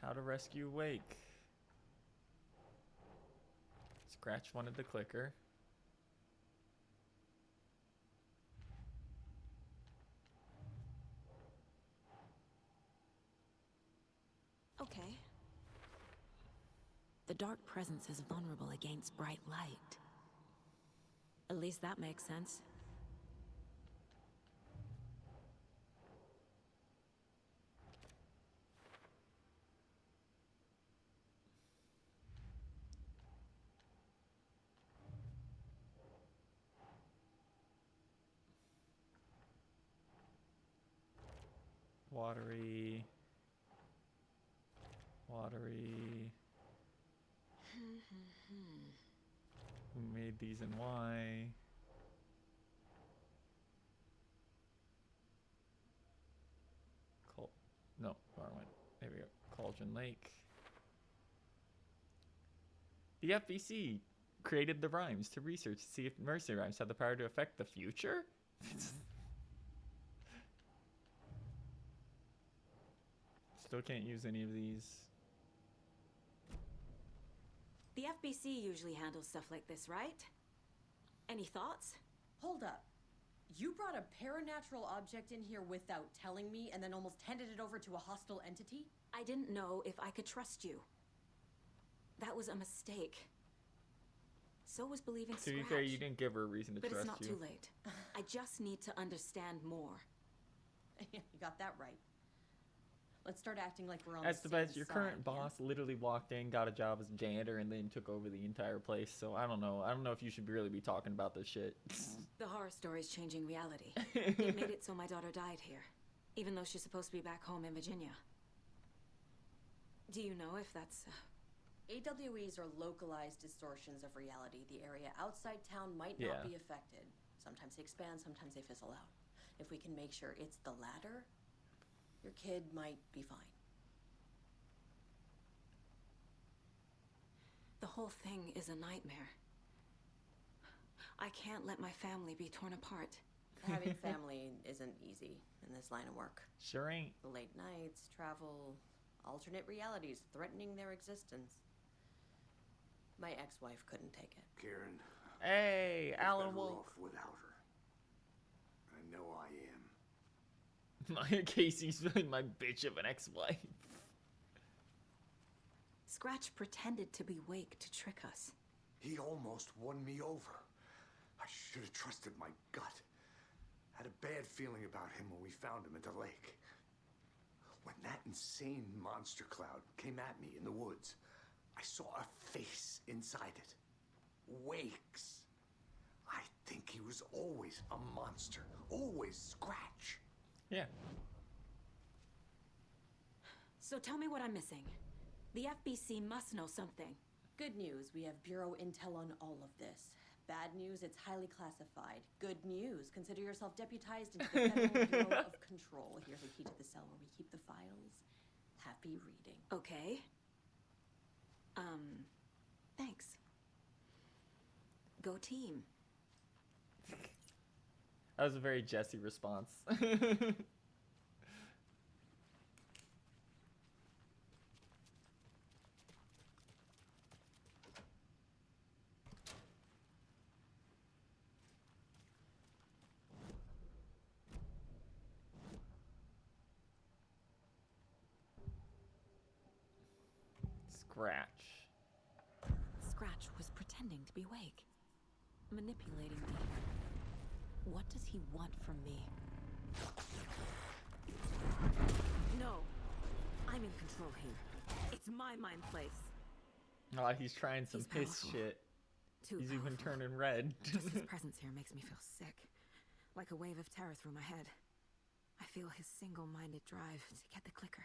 How to rescue Wake. Scratch wanted the clicker. Okay. The dark presence is vulnerable against bright light. At least that makes sense. Watery. Watery. Who made these and why? No, wrong one. There we go. Cauldron Lake. The FBC created the rhymes to research to see if mercy rhymes have the power to affect the future? Still can't use any of these. The FBC usually handles stuff like this, right? Any thoughts? Hold up. You brought a paranatural object in here without telling me and then almost handed it over to a hostile entity? I didn't know if I could trust you. That was a mistake. So was believing To be Scratch. fair, you didn't give her a reason to But trust it's not you. too late. I just need to understand more. You got that right. Let's start acting like we're on That's the the same best. Your side, current yeah? boss literally walked in, got a job as a janitor, and then took over the entire place. So I don't know. I don't know if you should really be talking about this shit. The horror story's changing reality. It made it so my daughter died here, even though she's supposed to be back home in Virginia. Do you know if that's... AWEs are localized distortions of reality. The area outside town might Yeah. not be affected. Sometimes they expand, sometimes they fizzle out. If we can make sure it's the latter, your kid might be fine. The whole thing is a nightmare. I can't let my family be torn apart. Having family isn't easy in this line of work. Sure ain't. The late nights, travel, alternate realities threatening their existence. My ex-wife couldn't take it. Karen, Hey, Alan Better Wolf. off without her. I know I am. Maya Casey's my bitch of an ex-wife. Scratch pretended to be Wake to trick us. He almost won me over. I should have trusted my gut. Had a bad feeling about him when we found him at the lake. When that insane monster cloud came at me in the woods, I saw a face inside it. Wake's. I think he was always a monster. Always Scratch. Yeah. So tell me what I'm missing. The FBC must know something. Good news, we have Bureau intel on all of this. Bad news, it's highly classified. Good news, consider yourself deputized into the Federal Bureau of Control. Here's a key to the cell where we keep the files. Happy reading. Okay. Thanks. Go team. That was a very Jesse response. Scratch. Scratch was pretending to be Wake. Manipulating me. What does he want from me? No. I'm in control here. It's my mind place. Oh, he's trying some He's piss powerful. shit. Too He's even powerful. turning red. Just his presence here makes me feel sick. Like a wave of terror through my head. I feel his single-minded drive to get the clicker.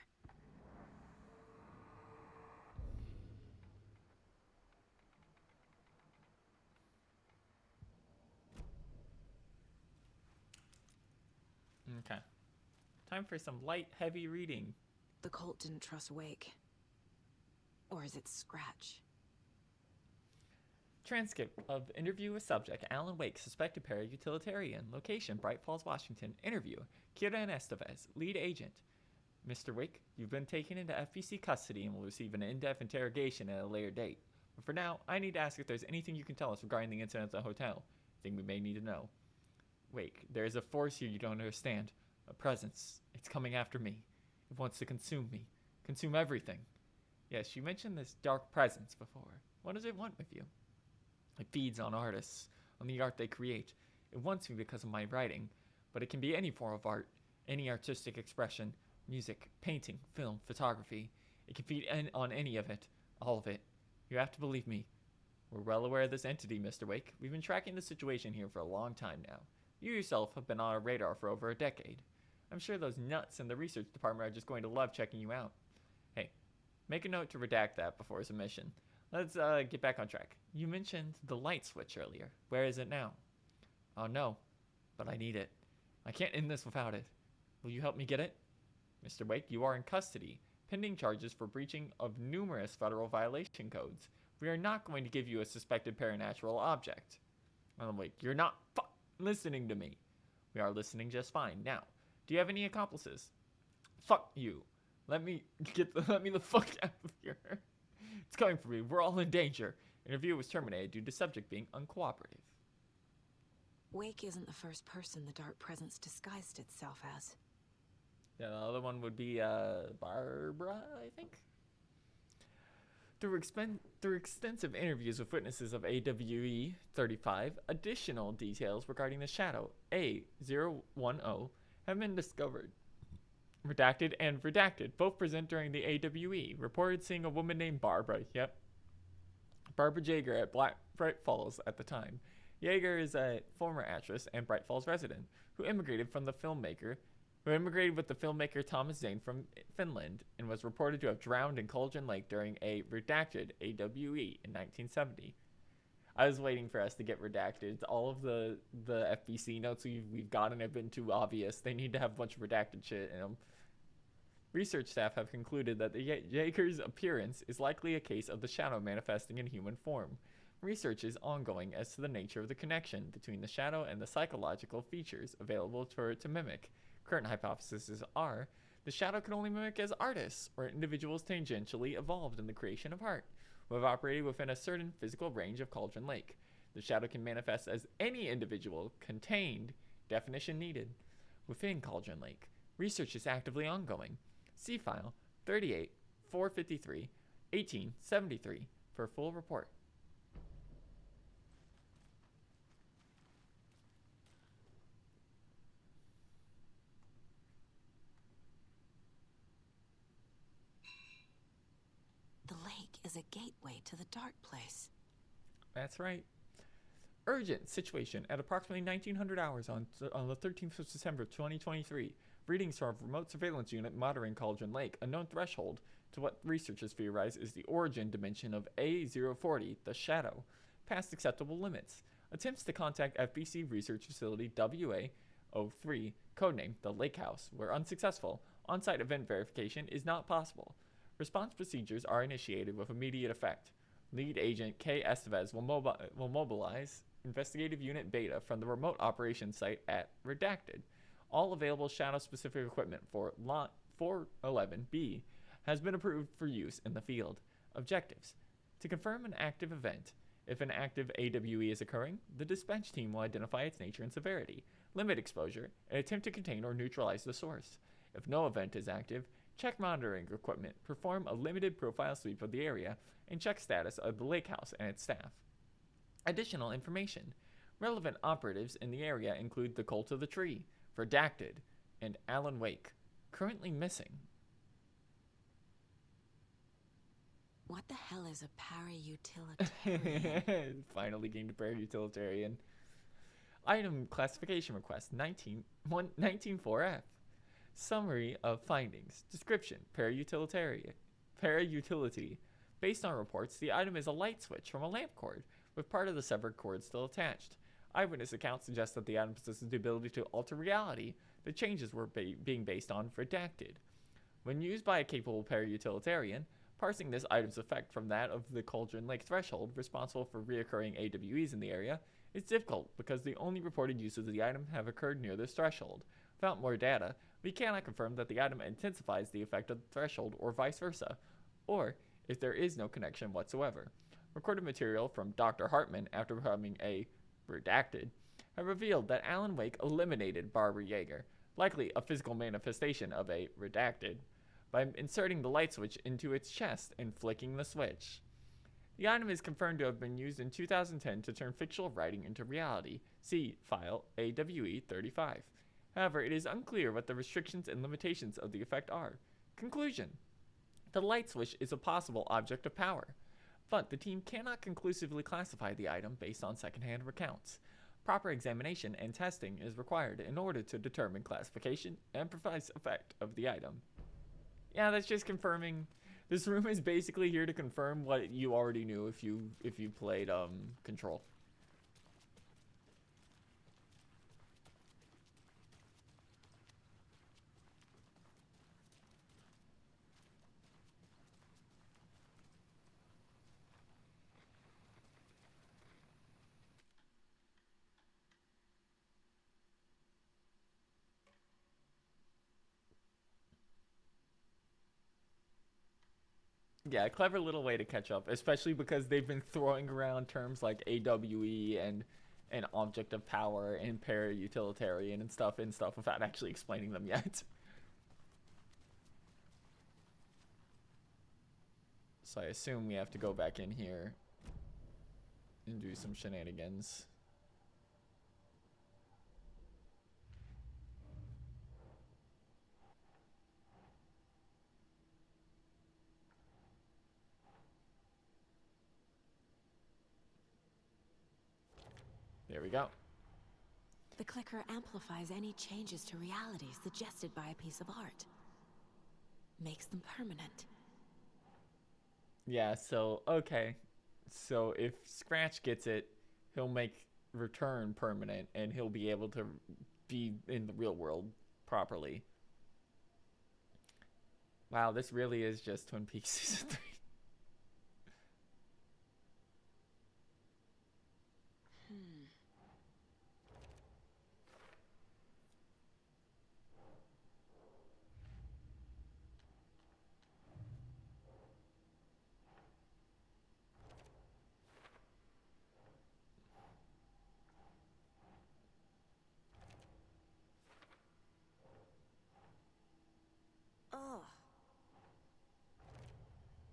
Okay. Time for some light, heavy reading. The cult didn't trust Wake. Or is it Scratch? Transcript of interview with subject Alan Wake, suspected para-utilitarian. Location, Bright Falls, Washington. Interview, Kieran Estevez, lead agent. Mr. Wake, you've been taken into FBC custody and will receive an in-depth interrogation at a later date. But for now, I need to ask if there's anything you can tell us regarding the incident at the hotel. Thing we may need to know. Wake, there is a force here you don't understand. A presence. It's coming after me. It wants to consume me. Consume everything. Yes, you mentioned this dark presence before. What does it want with you? It feeds on artists, on the art they create. It wants me because of my writing, but it can be any form of art, any artistic expression, music, painting, film, photography. It can feed on any of it, all of it. You have to believe me. We're well aware of this entity, Mr. Wake. We've been tracking the situation here for a long time now. You yourself have been on our radar for over a decade. I'm sure those nuts in the research department are just going to love checking you out. Hey, make a note to redact that before submission. Let's get back on track. You mentioned the light switch earlier. Where is it now? Oh no, but I need it. I can't end this without it. Will you help me get it? Mr. Wake, you are in custody, pending charges for breaching of numerous federal violation codes. We are not going to give you a suspected paranatural object. Alan Wake, you're not listening to me. We are listening just fine. Now, do you have any accomplices? Fuck you. Let me the fuck out of here. It's coming for me. We're all in danger. Interview was terminated due to subject being uncooperative. Wake isn't the first person the dark presence disguised itself as. Yeah, the other one would be Barbara, I think. Through extensive interviews with witnesses of AWE 35, additional details regarding the shadow A010 have been discovered. Redacted and redacted, both present during the AWE. Reported seeing a woman named Barbara, Barbara Jaeger at Bright Falls at the time. Jaeger is a former actress and Bright Falls resident who immigrated with the filmmaker Thomas Zane from Finland and was reported to have drowned in Cauldron Lake during a redacted AWE in 1970. I was waiting for us to get redacted. All of the FBC notes we've gotten have been too obvious. They need to have a bunch of redacted shit in them. Research staff have concluded that the Jaeger's appearance is likely a case of the shadow manifesting in human form. Research is ongoing as to the nature of the connection between the shadow and the psychological features available for it to mimic. Current hypotheses are the shadow can only mimic as artists or individuals tangentially evolved in the creation of art, who have operated within a certain physical range of Cauldron Lake. The shadow can manifest as any individual contained, definition needed, within Cauldron Lake. Research is actively ongoing. See file 38 453 1873 for a full report. The lake is a gateway to the dark place. That's right. Urgent situation at approximately 1900 hours on the 13th of December 2023. Readings from a remote surveillance unit monitoring Cauldron Lake, a known threshold to what researchers theorize is the origin dimension of A040, the Shadow, past acceptable limits. Attempts to contact FBC Research Facility WA-03, codenamed the Lake House, were unsuccessful. On-site event verification is not possible. Response procedures are initiated with immediate effect. Lead agent K. Estevez will mobilize investigative unit Beta from the remote operations site at Redacted. All available Shadow-specific equipment for Lot 411B has been approved for use in the field. Objectives: to confirm an active event. If an active AWE is occurring, the dispatch team will identify its nature and severity, limit exposure, and attempt to contain or neutralize the source. If no event is active, check monitoring equipment, perform a limited profile sweep of the area, and check status of the lake house and its staff. Additional information. Relevant operatives in the area include the Cult of the Tree, Redacted, and Alan Wake, currently missing. What the hell is a para-utilitarian? Finally gained a para-utilitarian. Item classification request 194F. Summary of findings. Description: para-utility. Based on reports, the item is a light switch from a lamp cord, with part of the severed cord still attached. Eyewitness accounts suggest that the item possesses the ability to alter reality. The changes were being based on Redacted. When used by a capable para-utilitarian, parsing this item's effect from that of the Cauldron Lake threshold, responsible for reoccurring AWEs in the area, is difficult because the only reported uses of the item have occurred near this threshold. Without more data, we cannot confirm that the item intensifies the effect of the threshold or vice versa, or if there is no connection whatsoever. Recorded material from Dr. Hartman after becoming a Redacted have revealed that Alan Wake eliminated Barbara Yeager, likely a physical manifestation of a Redacted, by inserting the light switch into its chest and flicking the switch. The item is confirmed to have been used in 2010 to turn fictional writing into reality. See file AWE35. However, it is unclear what the restrictions and limitations of the effect are. Conclusion: the light switch is a possible object of power, but the team cannot conclusively classify the item based on secondhand accounts. Proper examination and testing is required in order to determine classification and precise effect of the item. Yeah, that's just confirming. This room is basically here to confirm what you already knew if you played Control. Yeah, clever little way to catch up, especially because they've been throwing around terms like AWE and an object of power and para-utilitarian and stuff without actually explaining them yet. So I assume we have to go back in here and do some shenanigans. There we go. The clicker amplifies any changes to reality suggested by a piece of art. Makes them permanent. Yeah, so, okay. So if Scratch gets it, he'll make Return permanent, and he'll be able to be in the real world properly. Wow, this really is just Twin Peaks Season 3.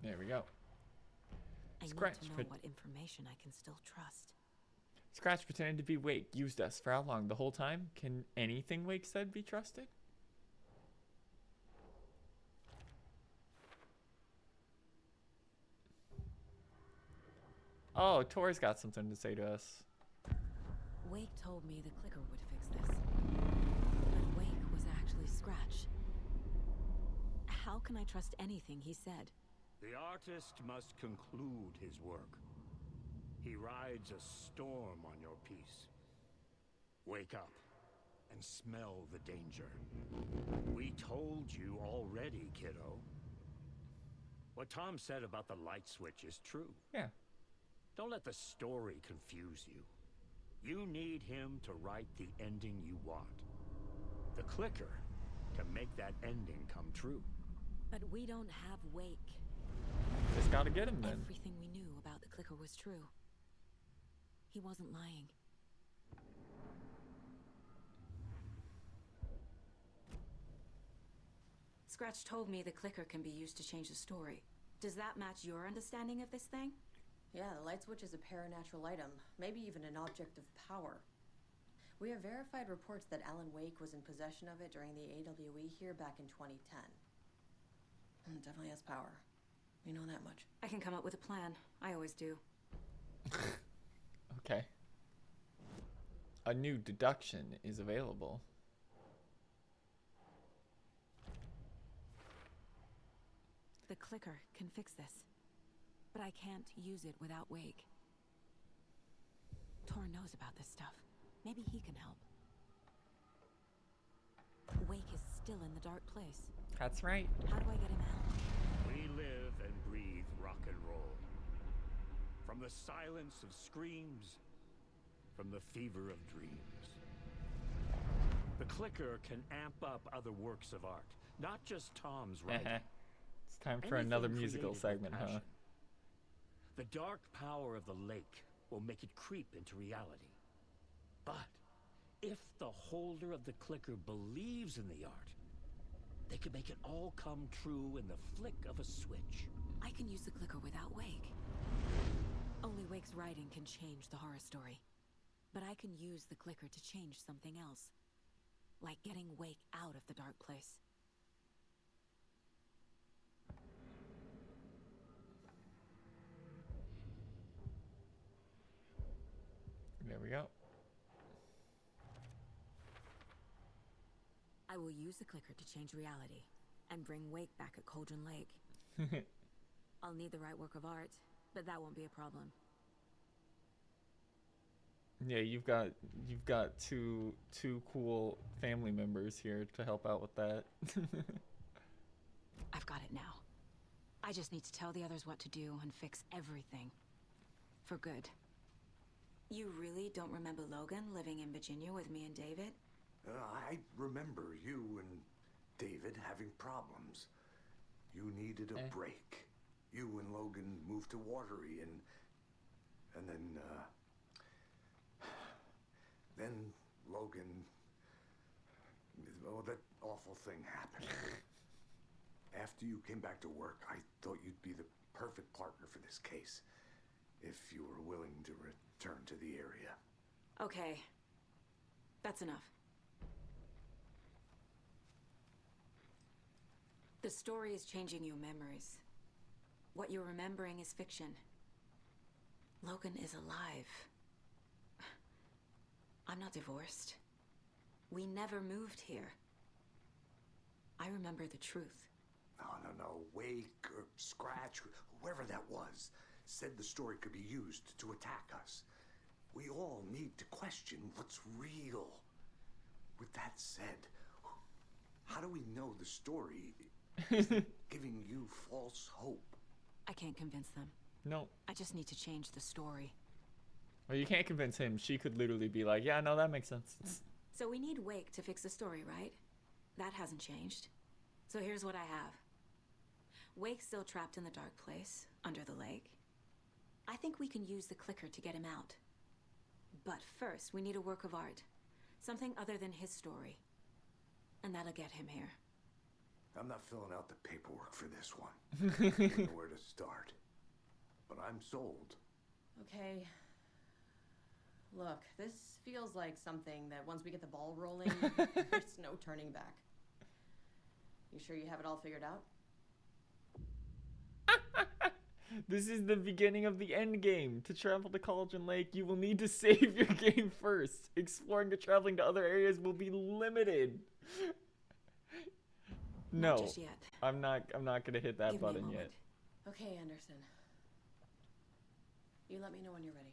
There we go. I Scratch need to know put- what information I can still trust. Scratch pretended to be Wake. Used us for how long? The whole time? Can anything Wake said be trusted? Oh, Tor's got something to say to us. Wake told me the clicker would fix this. But Wake was actually Scratch. How can I trust anything he said? The artist must conclude his work. He rides a storm on your piece. Wake up and smell the danger. We told you already, kiddo. What Tom said about the light switch is true. Yeah. Don't let the story confuse you. You need him to write the ending you want. The clicker can make that ending come true. But we don't have Wake. Just gotta get him then. Everything we knew about the clicker was true. He wasn't lying. Scratch told me the clicker can be used to change the story. Does that match your understanding of this thing? Yeah, the light switch is a paranatural item, maybe even an object of power. We have verified reports that Alan Wake was in possession of it during the AWE here back in 2010. It definitely has power. We know that much. I can come up with a plan. I always do. Okay. A new deduction is available. The clicker can fix this. But I can't use it without Wake. Tor knows about this stuff. Maybe he can help. Wake is still in the dark place. That's right. How do I get him out? We live and breathe rock and roll. From the silence of screams, from the fever of dreams. The clicker can amp up other works of art, not just Tom's writing. It's time for another Anything musical created with segment, huh? passion. The dark power of the lake will make it creep into reality. But if the holder of the clicker believes in the art, they can make it all come true in the flick of a switch. I can use the clicker without Wake. Only Wake's writing can change the horror story. But I can use the clicker to change something else. Like getting Wake out of the dark place. There we go. I will use the clicker to change reality and bring Wake back at Cauldron Lake. I'll need the right work of art, but that won't be a problem. Yeah, you've got two cool family members here to help out with that. I've got it now. I just need to tell the others what to do and fix everything. For good. You really don't remember Logan living in Virginia with me and David? I remember you and David having problems. You needed a break. You and Logan moved to Watery and then Logan, oh, that awful thing happened. After you came back to work, I thought you'd be the perfect partner for this case, if you were willing to return to the area. Okay. That's enough. The story is changing your memories. What you're remembering is fiction. Logan is alive. I'm not divorced. We never moved here. I remember the truth. No. Wake or Scratch, whoever that was, said the story could be used to attack us. We all need to question what's real. With that said, how do we know the story isn't giving you false hope? I can't convince them. No. I just need to change the story. Well, you can't convince him. She could literally be like, yeah, no, that makes sense. So we need Wake to fix the story, right? That hasn't changed. So here's what I have. Wake's still trapped in the dark place, under the lake. I think we can use the clicker to get him out. But first, we need a work of art. Something other than his story. And that'll get him here. I'm not filling out the paperwork for this one. I don't know where to start. But I'm sold. Okay. Look, this feels like something that once we get the ball rolling, there's no turning back. You sure you have it all figured out? This is the beginning of the end game. To travel to Cauldron Lake, you will need to save your game first. Exploring or traveling to other areas will be limited. No, Not just yet. I'm not gonna hit that Give me a button yet. moment. Okay, Anderson. You let me know when you're ready.